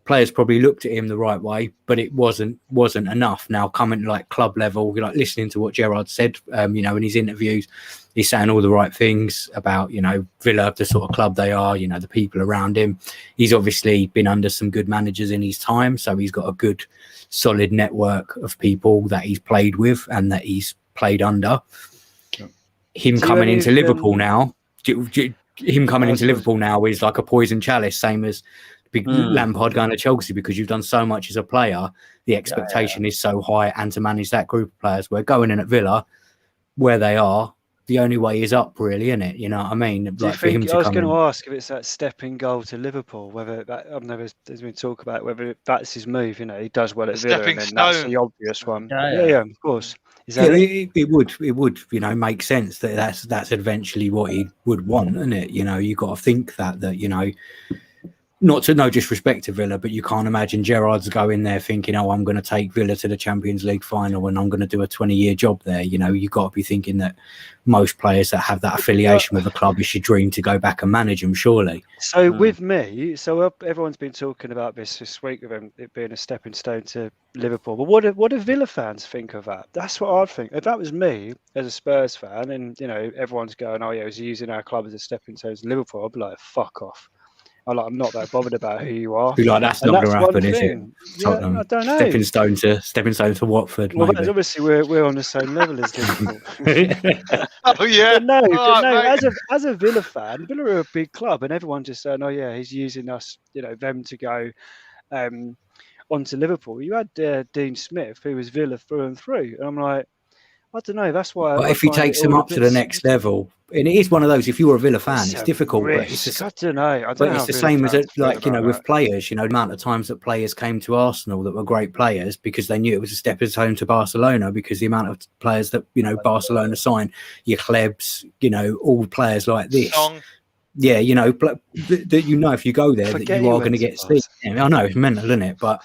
Players probably looked at him the right way, but it wasn't enough. Now, coming to club level, listening to what Gerrard said, in his interviews, he's saying all the right things about, Villa, the sort of club they are, the people around him. He's obviously been under some good managers in his time, so he's got a good, solid network of people that he's played with and that he's played under. Him coming into Liverpool now is like a poison chalice, same as big Lampard going to Chelsea, because you've done so much as a player. The expectation is so high, and to manage that group of players, we're going in at Villa where they are. The only way is up, really, isn't it? You know what I mean? I was going to ask if it's that stepping goal to Liverpool, whether that, there's been talk about whether that's his move. He does well at Villa, and then that's the obvious one. Yeah, of course. It would, make sense that that's eventually what he would want, isn't it? You got to think that not to no disrespect to Villa, but you can't imagine Gerrard's going there thinking, I'm going to take Villa to the Champions League final and I'm going to do a 20-year job there. You've got to be thinking that most players that have that affiliation with a club, it's your dream to go back and manage them, surely. So with me, everyone's been talking about this week of it being a stepping stone to Liverpool. But what do Villa fans think of that? That's what I'd think. If that was me as a Spurs fan and, everyone's going, he's using our club as a stepping stone to Liverpool, I'd be like, fuck off. I'm not that bothered about who you are. That's not going to happen, is it? I don't know. Stepping stone to Watford. Well, obviously we're on the same level as Liverpool. Oh yeah. But as a Villa fan, Villa are a big club, and everyone's just saying, he's using us, them to go. onto Liverpool. You had Dean Smith, who was Villa through and through, and I'm like, I don't know. That's why. But I if he find it takes them all a up to bit the next level, and it is one of those, if you're a Villa fan, it's a difficult, but risk. it's I don't know. I don't but know it's how the Villa same as fans feel like, you know, about with that. players, you know, the amount of times that players came to Arsenal that were great players because they knew it was a stepping stone to Barcelona, because the amount of players that, you know, Barcelona signed, your Klebs, you know, all players like this. Song. Yeah, you know, that you know, if you go there, that Forget you he are went going to to get seen. Yeah, I know it's mental, isn't it? But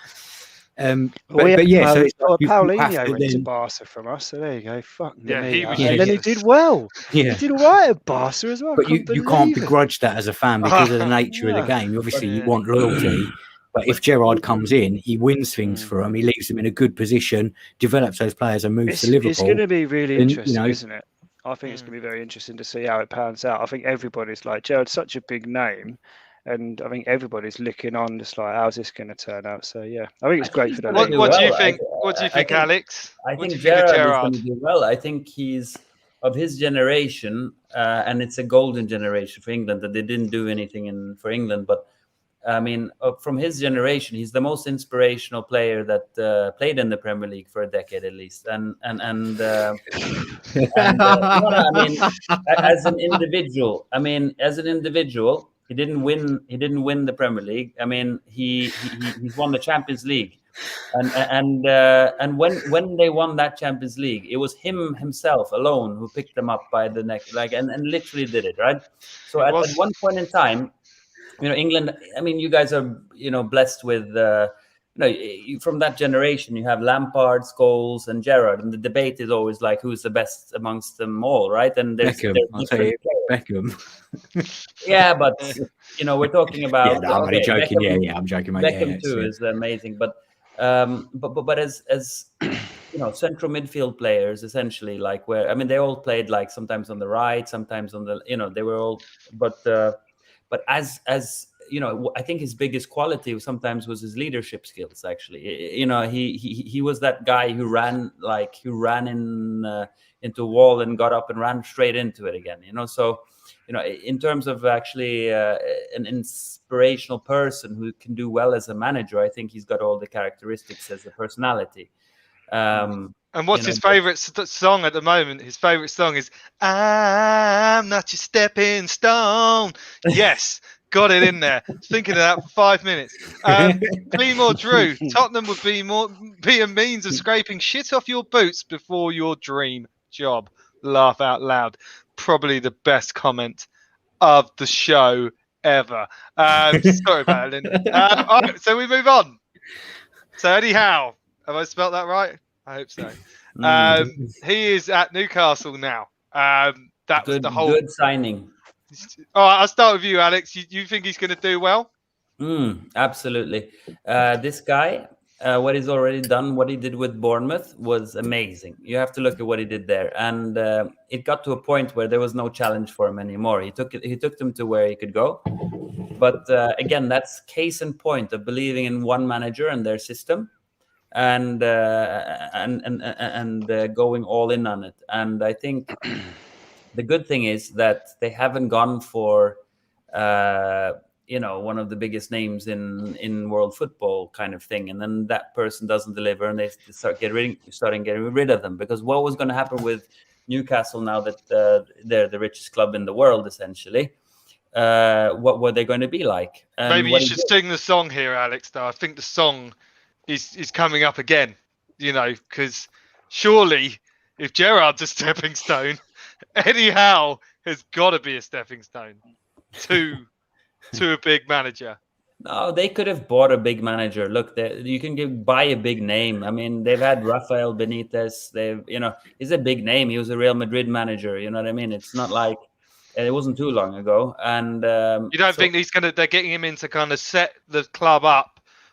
Well, yeah, so it's like you have Paulinho to went to then, Barca from us, so there you go. Fuck Yeah, me. he was And then he useless. did well. yeah. He did all right at Barca as well. I But couldn't you can't believe it. begrudge that as a fan because of the nature of the Yeah. game. Obviously, you Yeah. want loyalty. But if Gerrard comes in, he wins things for him. He leaves them in a good position, develops those players, and moves to Liverpool. It's going to be really then, you interesting, know, isn't it? I think it's going to be very interesting to see how it pans out. I think everybody's like, Gerard's such a big name, and I think everybody's looking on, just like, how's this going to turn out? So yeah, I think it's great for the league. What do you well. think? What do you think, Alex? I What do think you think of Gerrard is Gerrard? going to do well. I think he's of his generation, and it's a golden generation for England. That they didn't do anything for England, but I mean, from his generation, he's the most inspirational player that played in the Premier League for a decade at least. And I mean, as an individual, he didn't win the Premier League. I mean, he's won the Champions League. And when they won that Champions League, it was himself alone who picked them up by the neck, and literally did it, right? So at one point in time, you know, England, I mean, you guys are, you know, blessed with, from that generation, you have Lampard, Scholes, and Gerrard, and the debate is always like, who's the best amongst them all, right? And there's Beckham. I'll tell you, Beckham. Yeah, but you know, we're talking about. Yeah, no, I'm only joking. Beckham, I'm joking, mate. Beckham too is amazing, but as you know, central midfield players essentially, like where I mean, they all played like sometimes on the right, sometimes on the, you know, they were all, but as you know, I think his biggest quality sometimes was his leadership skills. Actually, you know, he was that guy who ran into a wall and got up and ran straight into it again. You know, so you know, in terms of actually an inspirational person who can do well as a manager, I think he's got all the characteristics as a personality. And what's his favorite song at the moment? His favorite song is "I'm Not Your Stepping Stone." Yes, got it in there. Thinking of that for 5 minutes. Clean Drew. Tottenham would be a means of scraping shit off your boots before your dream job. Laugh out loud. Probably the best comment of the show ever. Sorry about it, Lyndon. All right, so we move on. So Eddie Howe. Have I spelt that right? I hope so. He is at Newcastle now. That was the whole good signing. All right, I'll start with you, Alex. You think he's going to do well? Absolutely. This guy, what he's already done, what he did with Bournemouth was amazing. You have to look at what he did there, and it got to a point where there was no challenge for him anymore. He took them to where he could go. But again, that's case in point of believing in one manager and their system, and going all in on it. And I think the good thing is that they haven't gone for you know, one of the biggest names in world football kind of thing, and then that person doesn't deliver, and they start getting rid of them. Because what was going to happen with Newcastle now that they're the richest club in the world, essentially? What were they going to be like? And maybe you should sing the song here, Alex. Though I think the song is coming up again. You know, because surely if Gerrard's a stepping stone, Eddie Howe has got to be a stepping stone to a big manager. No, they could have bought a big manager. Look, you can buy a big name. I mean, they've had Rafael Benitez. He's a big name. He was a Real Madrid manager. You know what I mean? It's not like it wasn't too long ago. And you don't think they're getting him in to kind of set the club up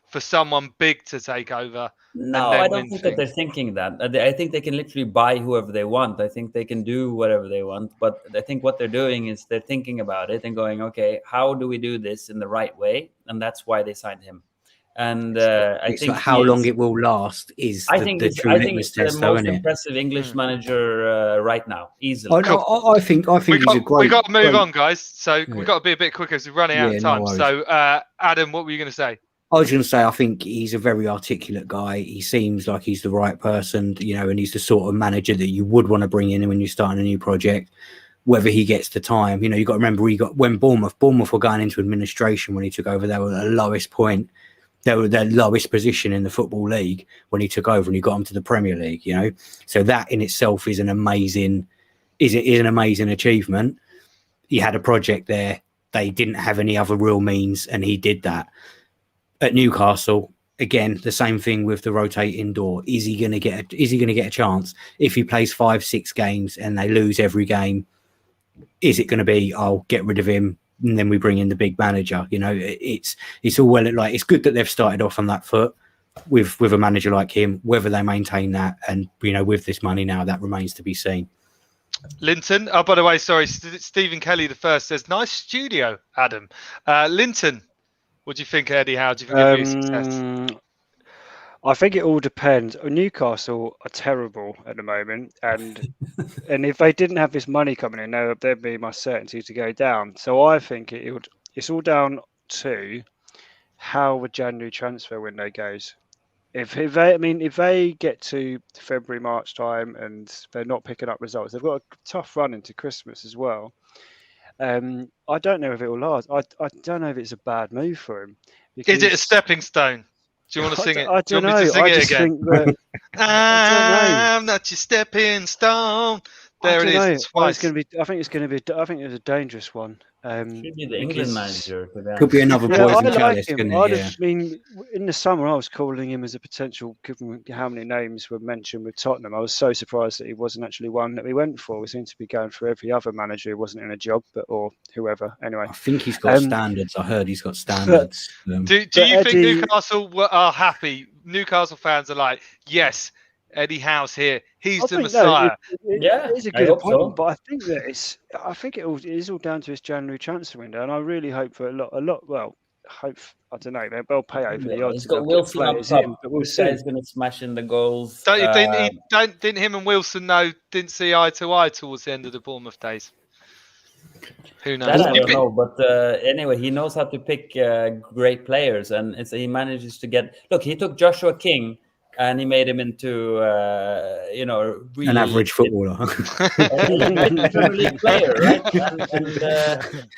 for someone big to take over? No, I don't think that they're thinking that. I think they can literally buy whoever they want. I think they can do whatever they want. But I think what they're doing is they're thinking about it and going, okay, how do we do this in the right way? And that's why they signed him. And I think how long it will last is the true litmus test, the most impressive English manager right now, easily. I think he's a great. We got to move on, guys. So we've got to be a bit quicker because we're running out of time. No so Adam, what were you going to say? I was going to say, I think he's a very articulate guy. He seems like he's the right person, and he's the sort of manager that you would want to bring in when you're starting a new project. Whether he gets the time, you got to remember when Bournemouth were going into administration when he took over. They were at the lowest point. They were their lowest position in the Football League when he took over, and he got them to the Premier League. So that in itself is an amazing achievement. He had a project there. They didn't have any other real means, and he did that. At Newcastle, again, the same thing with the rotating door. Is he going to get a chance if he plays 5-6 games and they lose every game? Is it going to be, I'll get rid of him and then we bring in the big manager? It's all well, it's good that they've started off on that foot with a manager like him. Whether they maintain that, and with this money now, that remains to be seen. Linton. Oh, by the way, sorry, Stephen Kelly the first says, nice studio, Adam. Linton, what do you think, Eddie Howe? Do you think it'll be a success? I think it all depends. Newcastle are terrible at the moment, and if they didn't have this money coming in, there'd be my certainty to go down. So I think it's all down to how the January transfer window goes. If they get to February, March time and they're not picking up results, they've got a tough run into Christmas as well. I don't know if it will last. I don't know if it's a bad move for him. Is it a stepping stone? Do you want to sing it? I don't know. I just think that I'm not your stepping stone. There it is. I think it's going to be. I think it's a dangerous one. Should be the England manager. Could be another poison I chalice. Like him. I mean, in the summer, I was calling him as a potential. Given how many names were mentioned with Tottenham, I was so surprised that he wasn't actually one that we went for. We seem to be going for every other manager who wasn't in a job, or whoever. Anyway, I think he's got standards. I heard he's got standards. Do you think Newcastle are happy? Newcastle fans are like, yes, Eddie Howe's here. He's the Messiah. It is a good appointment, but I think that it is all down to his January transfer window, and I really hope for a lot. Well, I don't know. They'll pay over the odds. He's got Wilson up top, but we'll see. He's going to smash in the goals. Didn't him and Wilson didn't see eye to eye towards the end of the Bournemouth days? Who knows? That I don't know, but anyway, he knows how to pick great players, and he manages to get. Look, he took Joshua King. And he made him into, really an average footballer, Premier League player, right? And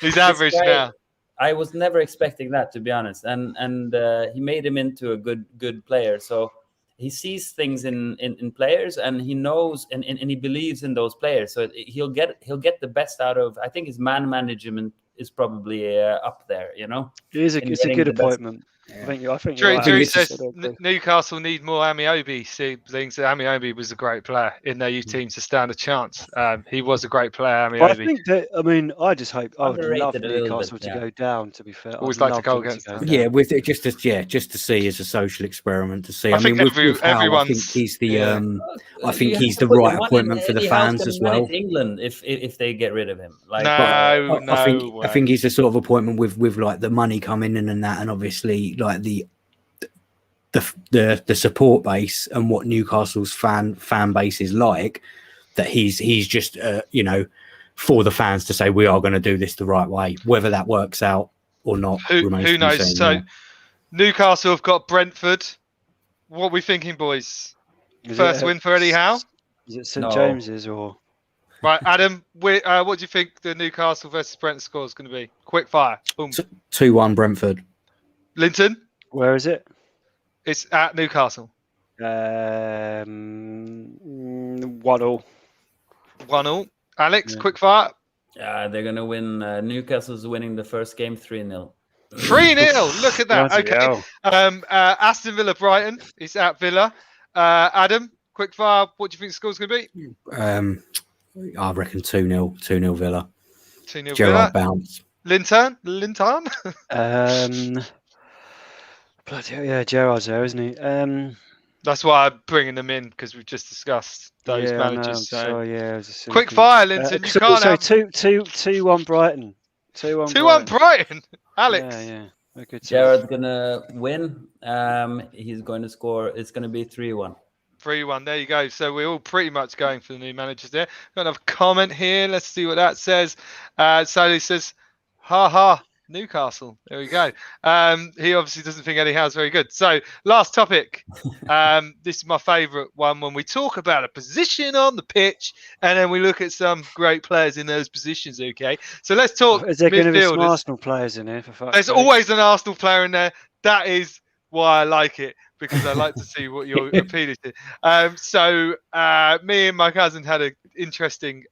he's average now. I was never expecting that, to be honest. And he made him into a good player. So he sees things in players, and he knows and he believes in those players. So he'll get the best out of. I think his man management is probably up there. It's a good appointment. Yeah. I think Drew says Newcastle need more Amiobi siblings. Amiobi was a great player in their youth team to stand a chance. He was a great player, Amiobi. I think that, I just hope I would love Newcastle to go down, to be fair. Always like to go against them. Yeah, with it just to see as a social experiment to see. I think with Howe, I think he's the I think he's the right appointment for the fans as well. England if they get rid of him. I think he's the sort of appointment with like the money coming in and that, and obviously like the support base and what Newcastle's fan base is like, that he's just for the fans to say we are going to do this the right way. Whether that works out or not, who knows? So Newcastle have got Brentford. What are we thinking, boys? First win for Eddie Howe? Is it St James's or? Right, Adam. What do you think the Newcastle versus Brentford score is going to be? Quick fire. Boom. 2-1 Brentford. Linton? Where is it? It's at Newcastle. 1-1. 1-1. Alex, quick fire. They're going to win. Newcastle's winning the first game 3-0. 3-0. Look at that. Okay. Aston Villa Brighton is at Villa. Adam, quick fire. What do you think the score's going to be? I reckon 2-0. 2-0 Villa. 2-0 Gerrard Villa. bounce. Linton? Bloody hell, yeah, Gerrard's there, isn't he? That's why I'm bringing them in, because we've just discussed those managers. Quick Thinking. fire, Linton. You can't have 2-1 Brighton. 2-1 Brighton. Alex. Yeah. Good Gerrard's gonna win. He's going to score. It's going to be 3-1. 3-1. There you go. So we're all pretty much going for the new managers there. Got another comment here. Let's see what that says. So he says, ha ha, Newcastle. There we go. He obviously doesn't think Eddie Howe's very good. So, last topic. This is my favourite one when we talk about a position on the pitch and then we look at some great players in those positions. Okay, so let's talk. Is there going to be some midfielders. Arsenal players in here? For fuck's There's sake? always an Arsenal player in there. That is why I like it, because I like to see what your appeal is. So me and my cousin had an interesting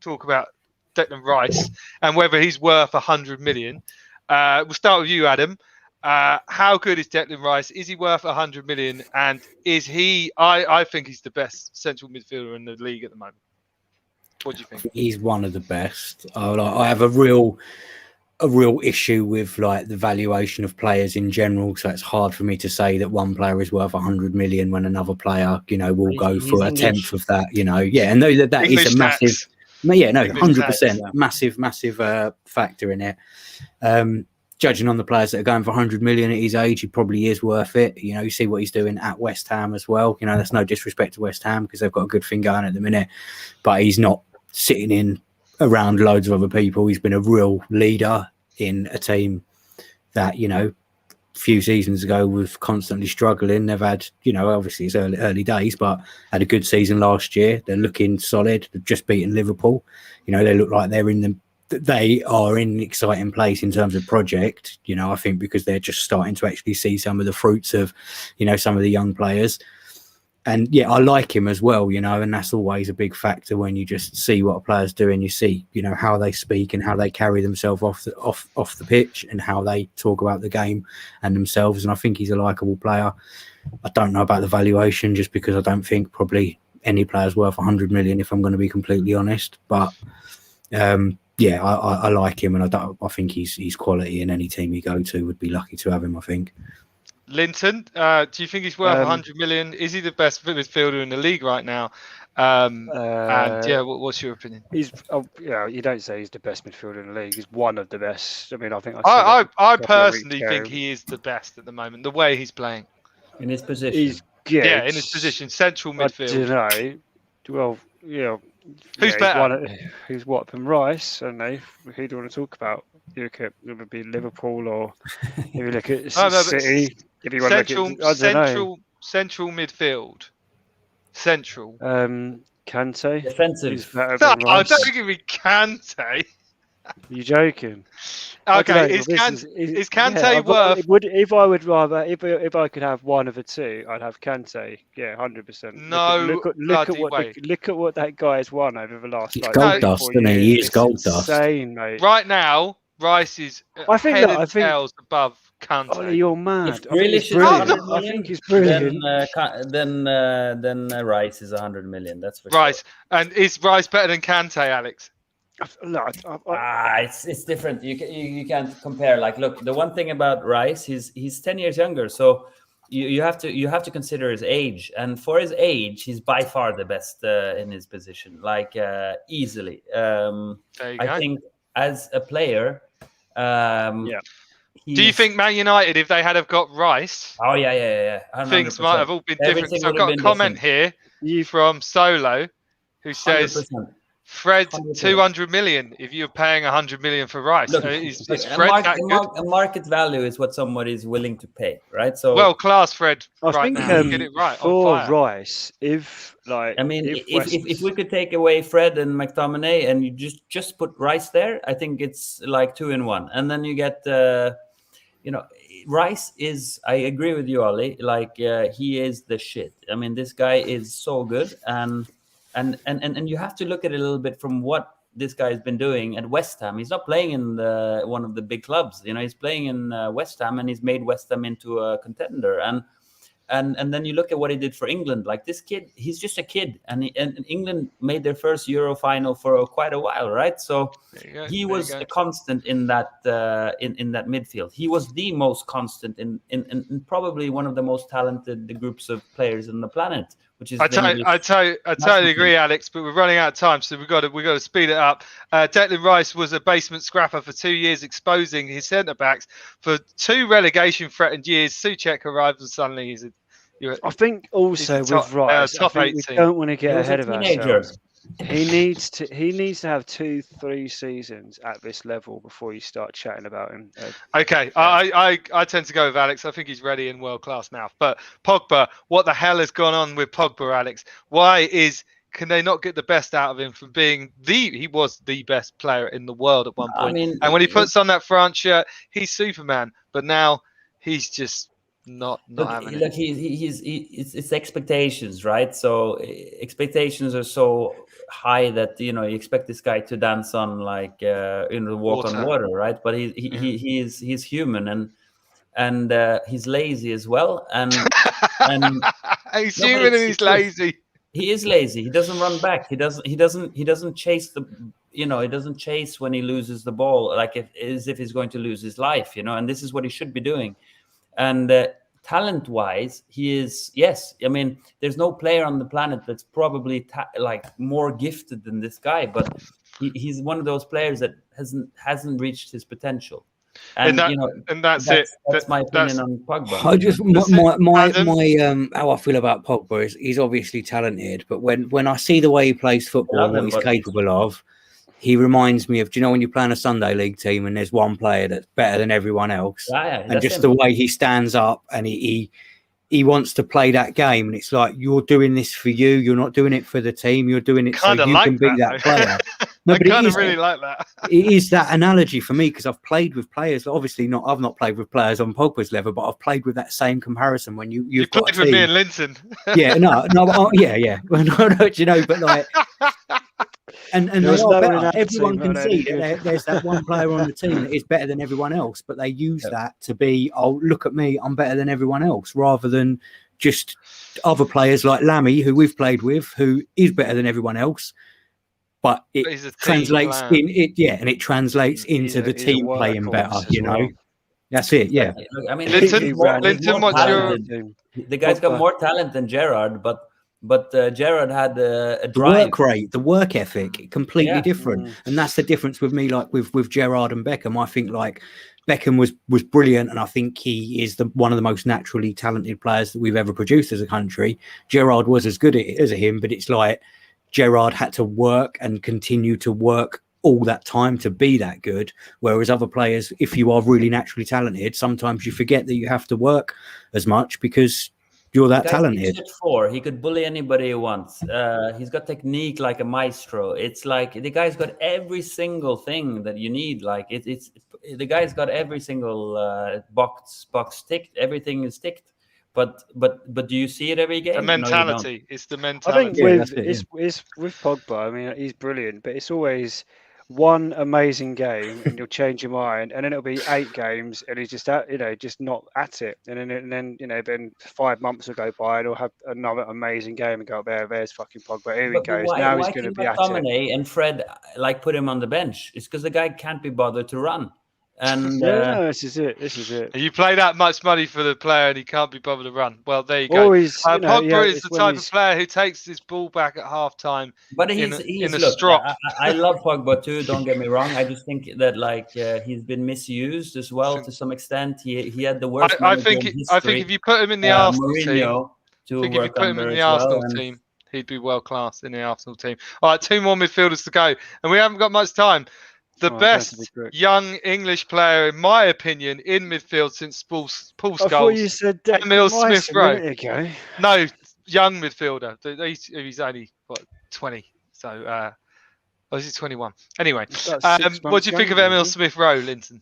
talk about Declan Rice and whether he's worth 100 million. We'll start with you, Adam. How good is Declan Rice? Is he worth 100 million? And is he? I think he's the best central midfielder in the league at the moment. What do you think? He's one of the best. I have a real issue with like the valuation of players in general. So it's hard for me to say that one player is worth 100 million when another player, will go for a tenth of that. Yeah, and that is a massive. Tax. Yeah, no, English 100%, massive factor in it. Judging on the players that are going for 100 million at his age, he probably is worth it. You see what he's doing at West Ham as well. That's no disrespect to West Ham because they've got a good thing going at the minute, but he's not sitting in around loads of other people. He's been a real leader in a team that, a few seasons ago was constantly struggling. They've had, obviously it's early days, but had a good season last year. They're looking solid. They've just beaten Liverpool. They look like they are in an exciting place in terms of project, I think because they're just starting to actually see some of the fruits of, some of the young players. And yeah, I like him as well, and that's always a big factor when you just see what a player's doing. You see, how they speak and how they carry themselves off the pitch and how they talk about the game and themselves. And I think he's a likeable player. I don't know about the valuation just because I don't think probably any player's worth 100 million, if I'm going to be completely honest. But yeah, I like him, and I think he's quality, and any team you go to would be lucky to have him, I think. Linton, do you think he's worth 100 million? Is he the best midfielder in the league right now? And yeah, what's your opinion? He's, you don't say he's the best midfielder in the league. He's one of the best. I mean, I think I personally think he is the best at the moment. The way he's playing in his position, he's good. Yeah, in his position, central midfield. I don't know. Well, yeah. Who's better? Who's what than Rice? I don't know. Who do you want to talk about? You look at, it would be Liverpool, or if you look at City. If you want to look at, central midfield. Central. Kante. Defensive. Don't give me Kante. You joking? Okay, is Kante worth? If I could have one of the two, I'd have Kante. Yeah, 100%. No, look at what that guy has won over the last. It's gold dust, isn't he? He is gold dust. Insane, mate. Right now, Rice is head and tails above Kante. Oh, you're mad. I think he's brilliant. Then Rice is 100 million. That's for Rice. sure. And is Rice better than Kante, Alex? It's different. You can't compare. Like, look, the one thing about Rice, he's 10 years younger, so you have to consider his age. And for his age, he's by far the best in his position, like easily. I think as a player, Do you think Man United, if they had have got Rice? Oh yeah. 100%. Things might have all been different. So I've got a comment here from Solo, who says 100%. Fred 100%. 200 million. If you're paying 100 million for Rice, Look, is Fred that good? A market value is what somebody is willing to pay, right? So well, class Fred. I think get it right for Rice, if we could take away Fred and McTominay and you just put Rice there, I think it's like 2 in 1, and then you get Rice is. I agree with you, Ollie. Like he is the shit. I mean, this guy is so good, and you have to look at it a little bit from what this guy has been doing at West Ham. He's not playing in one of the big clubs. He's playing in West Ham, and he's made West Ham into a contender. And then you look at what he did for England. Like this kid, he's just a kid, and England made their first Euro final for quite a while, right? So he was a constant in that in that midfield. He was the most constant in probably one of the most talented groups of players on the planet. Which is I totally agree, Alex. But we're running out of time, so we've got to speed it up. Declan Rice was a basement scrapper for 2 years, exposing his centre backs for 2 relegation-threatened years. Souček arrives and suddenly I think also with Rice, we don't want to get ahead of ourselves. He needs to have 2-3 seasons at this level before you start chatting about him. Okay, I tend to go with Alex. I think he's ready and world class now. But Pogba, what the hell has gone on with Pogba, Alex? Can they not get the best out of him from being he was the best player in the world at one point. I mean, and when he puts on that France shirt, he's Superman. But now he's just not having it. Look, it's expectations, right? So expectations are so high that you expect this guy to dance on like walk on water, right? But he's human and he's lazy as well, and he's human and he's lazy. He is lazy. He doesn't run back. He doesn't chase he doesn't chase when he loses the ball as if he's going to lose his life, and this is what he should be doing. And talent-wise, he is, yes. I mean, there's no player on the planet that's probably more gifted than this guy, but he's one of those players that hasn't reached his potential. And that's it. That's my opinion on Pogba. I just how I feel about Pogba is he's obviously talented, but when I see the way he plays football and what he's capable of, he reminds me of, do you know when you're playing a Sunday league team and there's one player that's better than everyone else, and just the way he stands up and he wants to play that game, and it's like, you're doing this for you, you're not doing it for the team, you're doing it so you can be that player. No, I kind of really like that. It is that analogy for me because I've played with players. Obviously, I've not played with players on Pogba's level, but I've played with that same comparison. When you've got played with me and Linton. Yeah, yeah. Well, no, you know, but like, and they are better. Everyone can see that there's that one player on the team that is better than everyone else, but they use that to be, oh, look at me, I'm better than everyone else, rather than just other players like Lammy, who we've played with, who is better than everyone else. But it translates and it translates into the team playing better. That's it. Yeah. I mean, Linton, what's your? The guy's got more talent than Gerrard, but Gerrard had a drive. The work rate, the work ethic, completely different, and that's the difference with me. Like with Gerrard and Beckham, I think like Beckham was brilliant, and I think he is one of the most naturally talented players that we've ever produced as a country. Gerrard was as good as him, but it's like Gerrard had to work and continue to work all that time to be that good, whereas other players, if you are really naturally talented, sometimes you forget that you have to work as much because you're that talented. He could bully anybody he wants. He's got technique like a maestro. It's like the guy's got every single thing that you need. Like it's the guy's got every single box ticked. Everything is ticked. But do you see it every game? The mentality. It's the mentality. I think with Pogba, I mean, he's brilliant, but it's always one amazing game and you'll change your mind, and then it'll be 8 games and he's just just not at it, and then then 5 months will go by and he'll have another amazing game and go, there's fucking Pogba, here he goes. Now he's going to be at it. And Fred put him on the bench. It's because the guy can't be bothered to run. And this is it. You play that much money for the player and he can't be bothered to run. Well, there you go. Pogba is the type of player who takes his ball back at half time. But he's a strop. I love Pogba too. Don't get me wrong. I just think that he's been misused as well to some extent. He had the worst. I think if you put him in the Arsenal team, he'd be world class in the Arsenal team. All right, 2 more midfielders to go, and we haven't got much time. The best young English player, in my opinion, in midfield since Paul Scholes. I thought you said Emil Smith Rowe. No, young midfielder. He's only 20. So, is he 21? Anyway, what do you think of Emil Smith Rowe, Linton?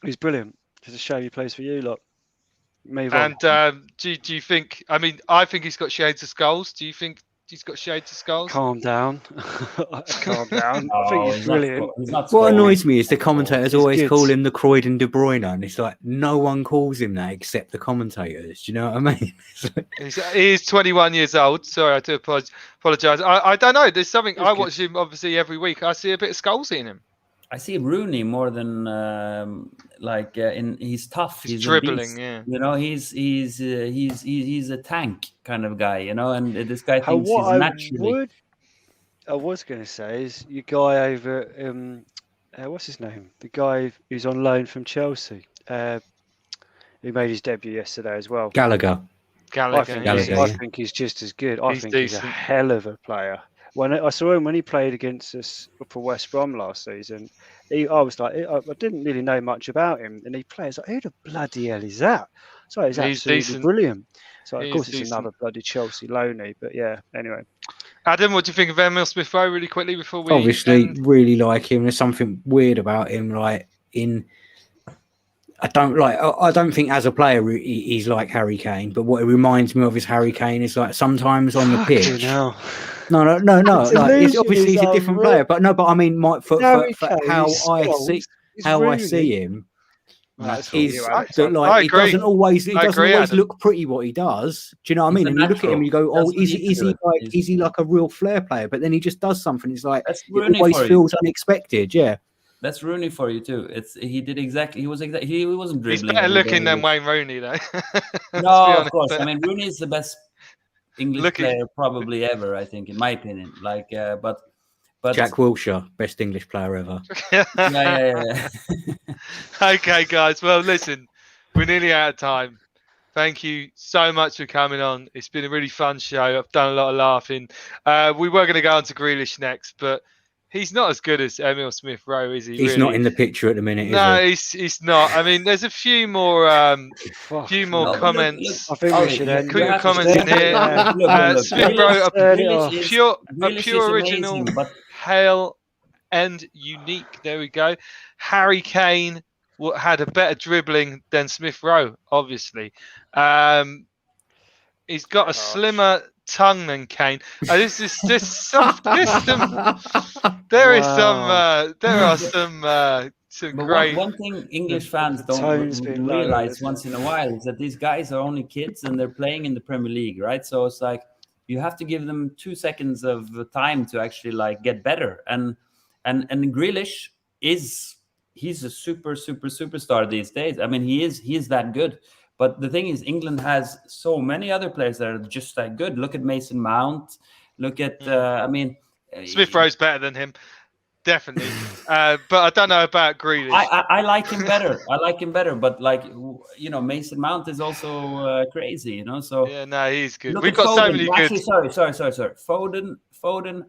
He's brilliant. It's a shame he plays for you lot. And do you think? I mean, I think he's got shades of Scholes. Do you think he's got shades of Scholes? Calm down. Calm down. I think he's brilliant. What annoys me is the commentators always call him the Croydon De Bruyne, and it's like no one calls him that except the commentators. Do you know what I mean? He is 21 years old. Sorry, I do apologise. I don't know. There's something. I watch him obviously every week. I see a bit of Scholes in him. I see Rooney more than he's tough. He's dribbling, yeah. He's a tank kind of guy, and this guy thinks he's naturally. I was going to say is your guy over what's his name? The guy who's on loan from Chelsea, who made his debut yesterday as well. Gallagher. I think he's just as good. I think he's a hell of a player. when I saw him when he played against us for West Brom last season, I was like, I didn't really know much about him, and he plays like, who the bloody hell is that? So he's He's absolutely decent. brilliant. So of He's course it's decent. another bloody Chelsea loanee, but yeah. Anyway, Adam, what do you think of Emil Smith Rowe really quickly before we Obviously, end? really like him. There's something weird about him. Like I don't think as a player he's like Harry Kane. But what it reminds me of is Harry Kane is like sometimes on the pitch. No. No. Like it's obviously he's a different player. But I mean, for how I see him. Is that like I he agree. doesn't always Adam. look pretty what he does. Do you know what I mean? And you look at him and you go, oh, is he like a real flair player? But then he just does something. It's like That's it Rooney always for you. feels unexpected. Yeah, That's Rooney for you too. He wasn't dribbling. He's better looking than Wayne Rooney, though. No, of course. I mean, Rooney is the best English player probably ever. I think, in my opinion. Like, but Jack Wilshere, best English player ever. yeah. Okay, guys. Well, listen, we're nearly out of time. Thank you so much for coming on. It's been a really fun show. I've done a lot of laughing. We were going to go on to Grealish next, but he's not as good as Emil Smith Rowe, is he? He's really? not in the picture at the minute. No, is he's not. I mean, there's a few more comments. I think we should end. Put your comments in here. Smith Rowe, a pure original, amazing, but hail and unique. There we go. Harry Kane had a better dribbling than Smith Rowe, obviously. He's got a slimmer tongue than Kane. There are some great. One thing English fans don't realize once in a while is that these guys are only kids and they're playing in the Premier League, right? So it's like you have to give them 2 seconds of time to actually like get better. And Grealish he's a superstar these days. I mean, he is that good. But the thing is, England has so many other players that are just that good. Look at Mason Mount. Look at, Smith Rowe's better than him, definitely. But I don't know about Grealish. I like him better. But like, Mason Mount is also crazy, So yeah, no, he's good. We've got Foden. so many good. Actually, sorry. Foden.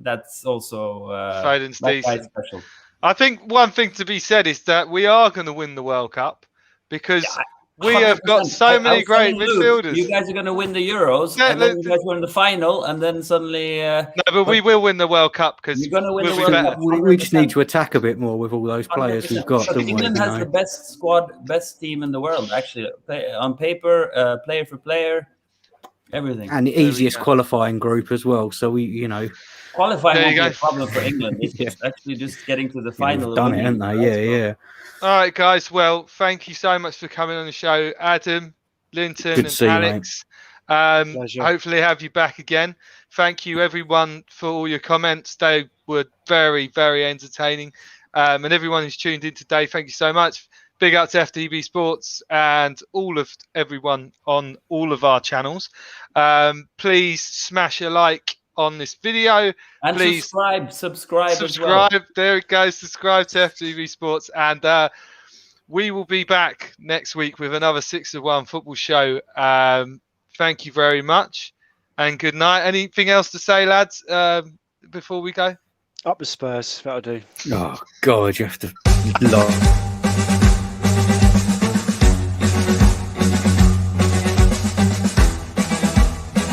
That's also Foden's decent. Special. I think one thing to be said is that we are going to win the World Cup because we have got so many great midfielders. You guys are going to win the Euros, and then you guys were in the final, and then suddenly. No, but we will win the World Cup because you're going to win the World Cup. We just need to attack a bit more with all those players we've got. England has the best squad, best team in the world, actually, on paper, player for player, everything, and the easiest qualifying group as well. So qualifying won't be a problem for England. It's just getting to the final. Done it, haven't they? Yeah. All right, guys. Well, thank you so much for coming on the show, Adam, Linton, and Alex. Hopefully, have you back again. Thank you, everyone, for all your comments. They were very, very entertaining. And everyone who's tuned in today, thank you so much. Big up to FTB Sports and everyone on all of our channels. Please smash a like on this video, and please subscribe as well. There it goes. Subscribe to FTV Sports, and we will be back next week with another 6 of 1 football show. Thank you very much, and good night. Anything else to say, lads, before we go? Up the Spurs, that'll do. Oh God, you have to.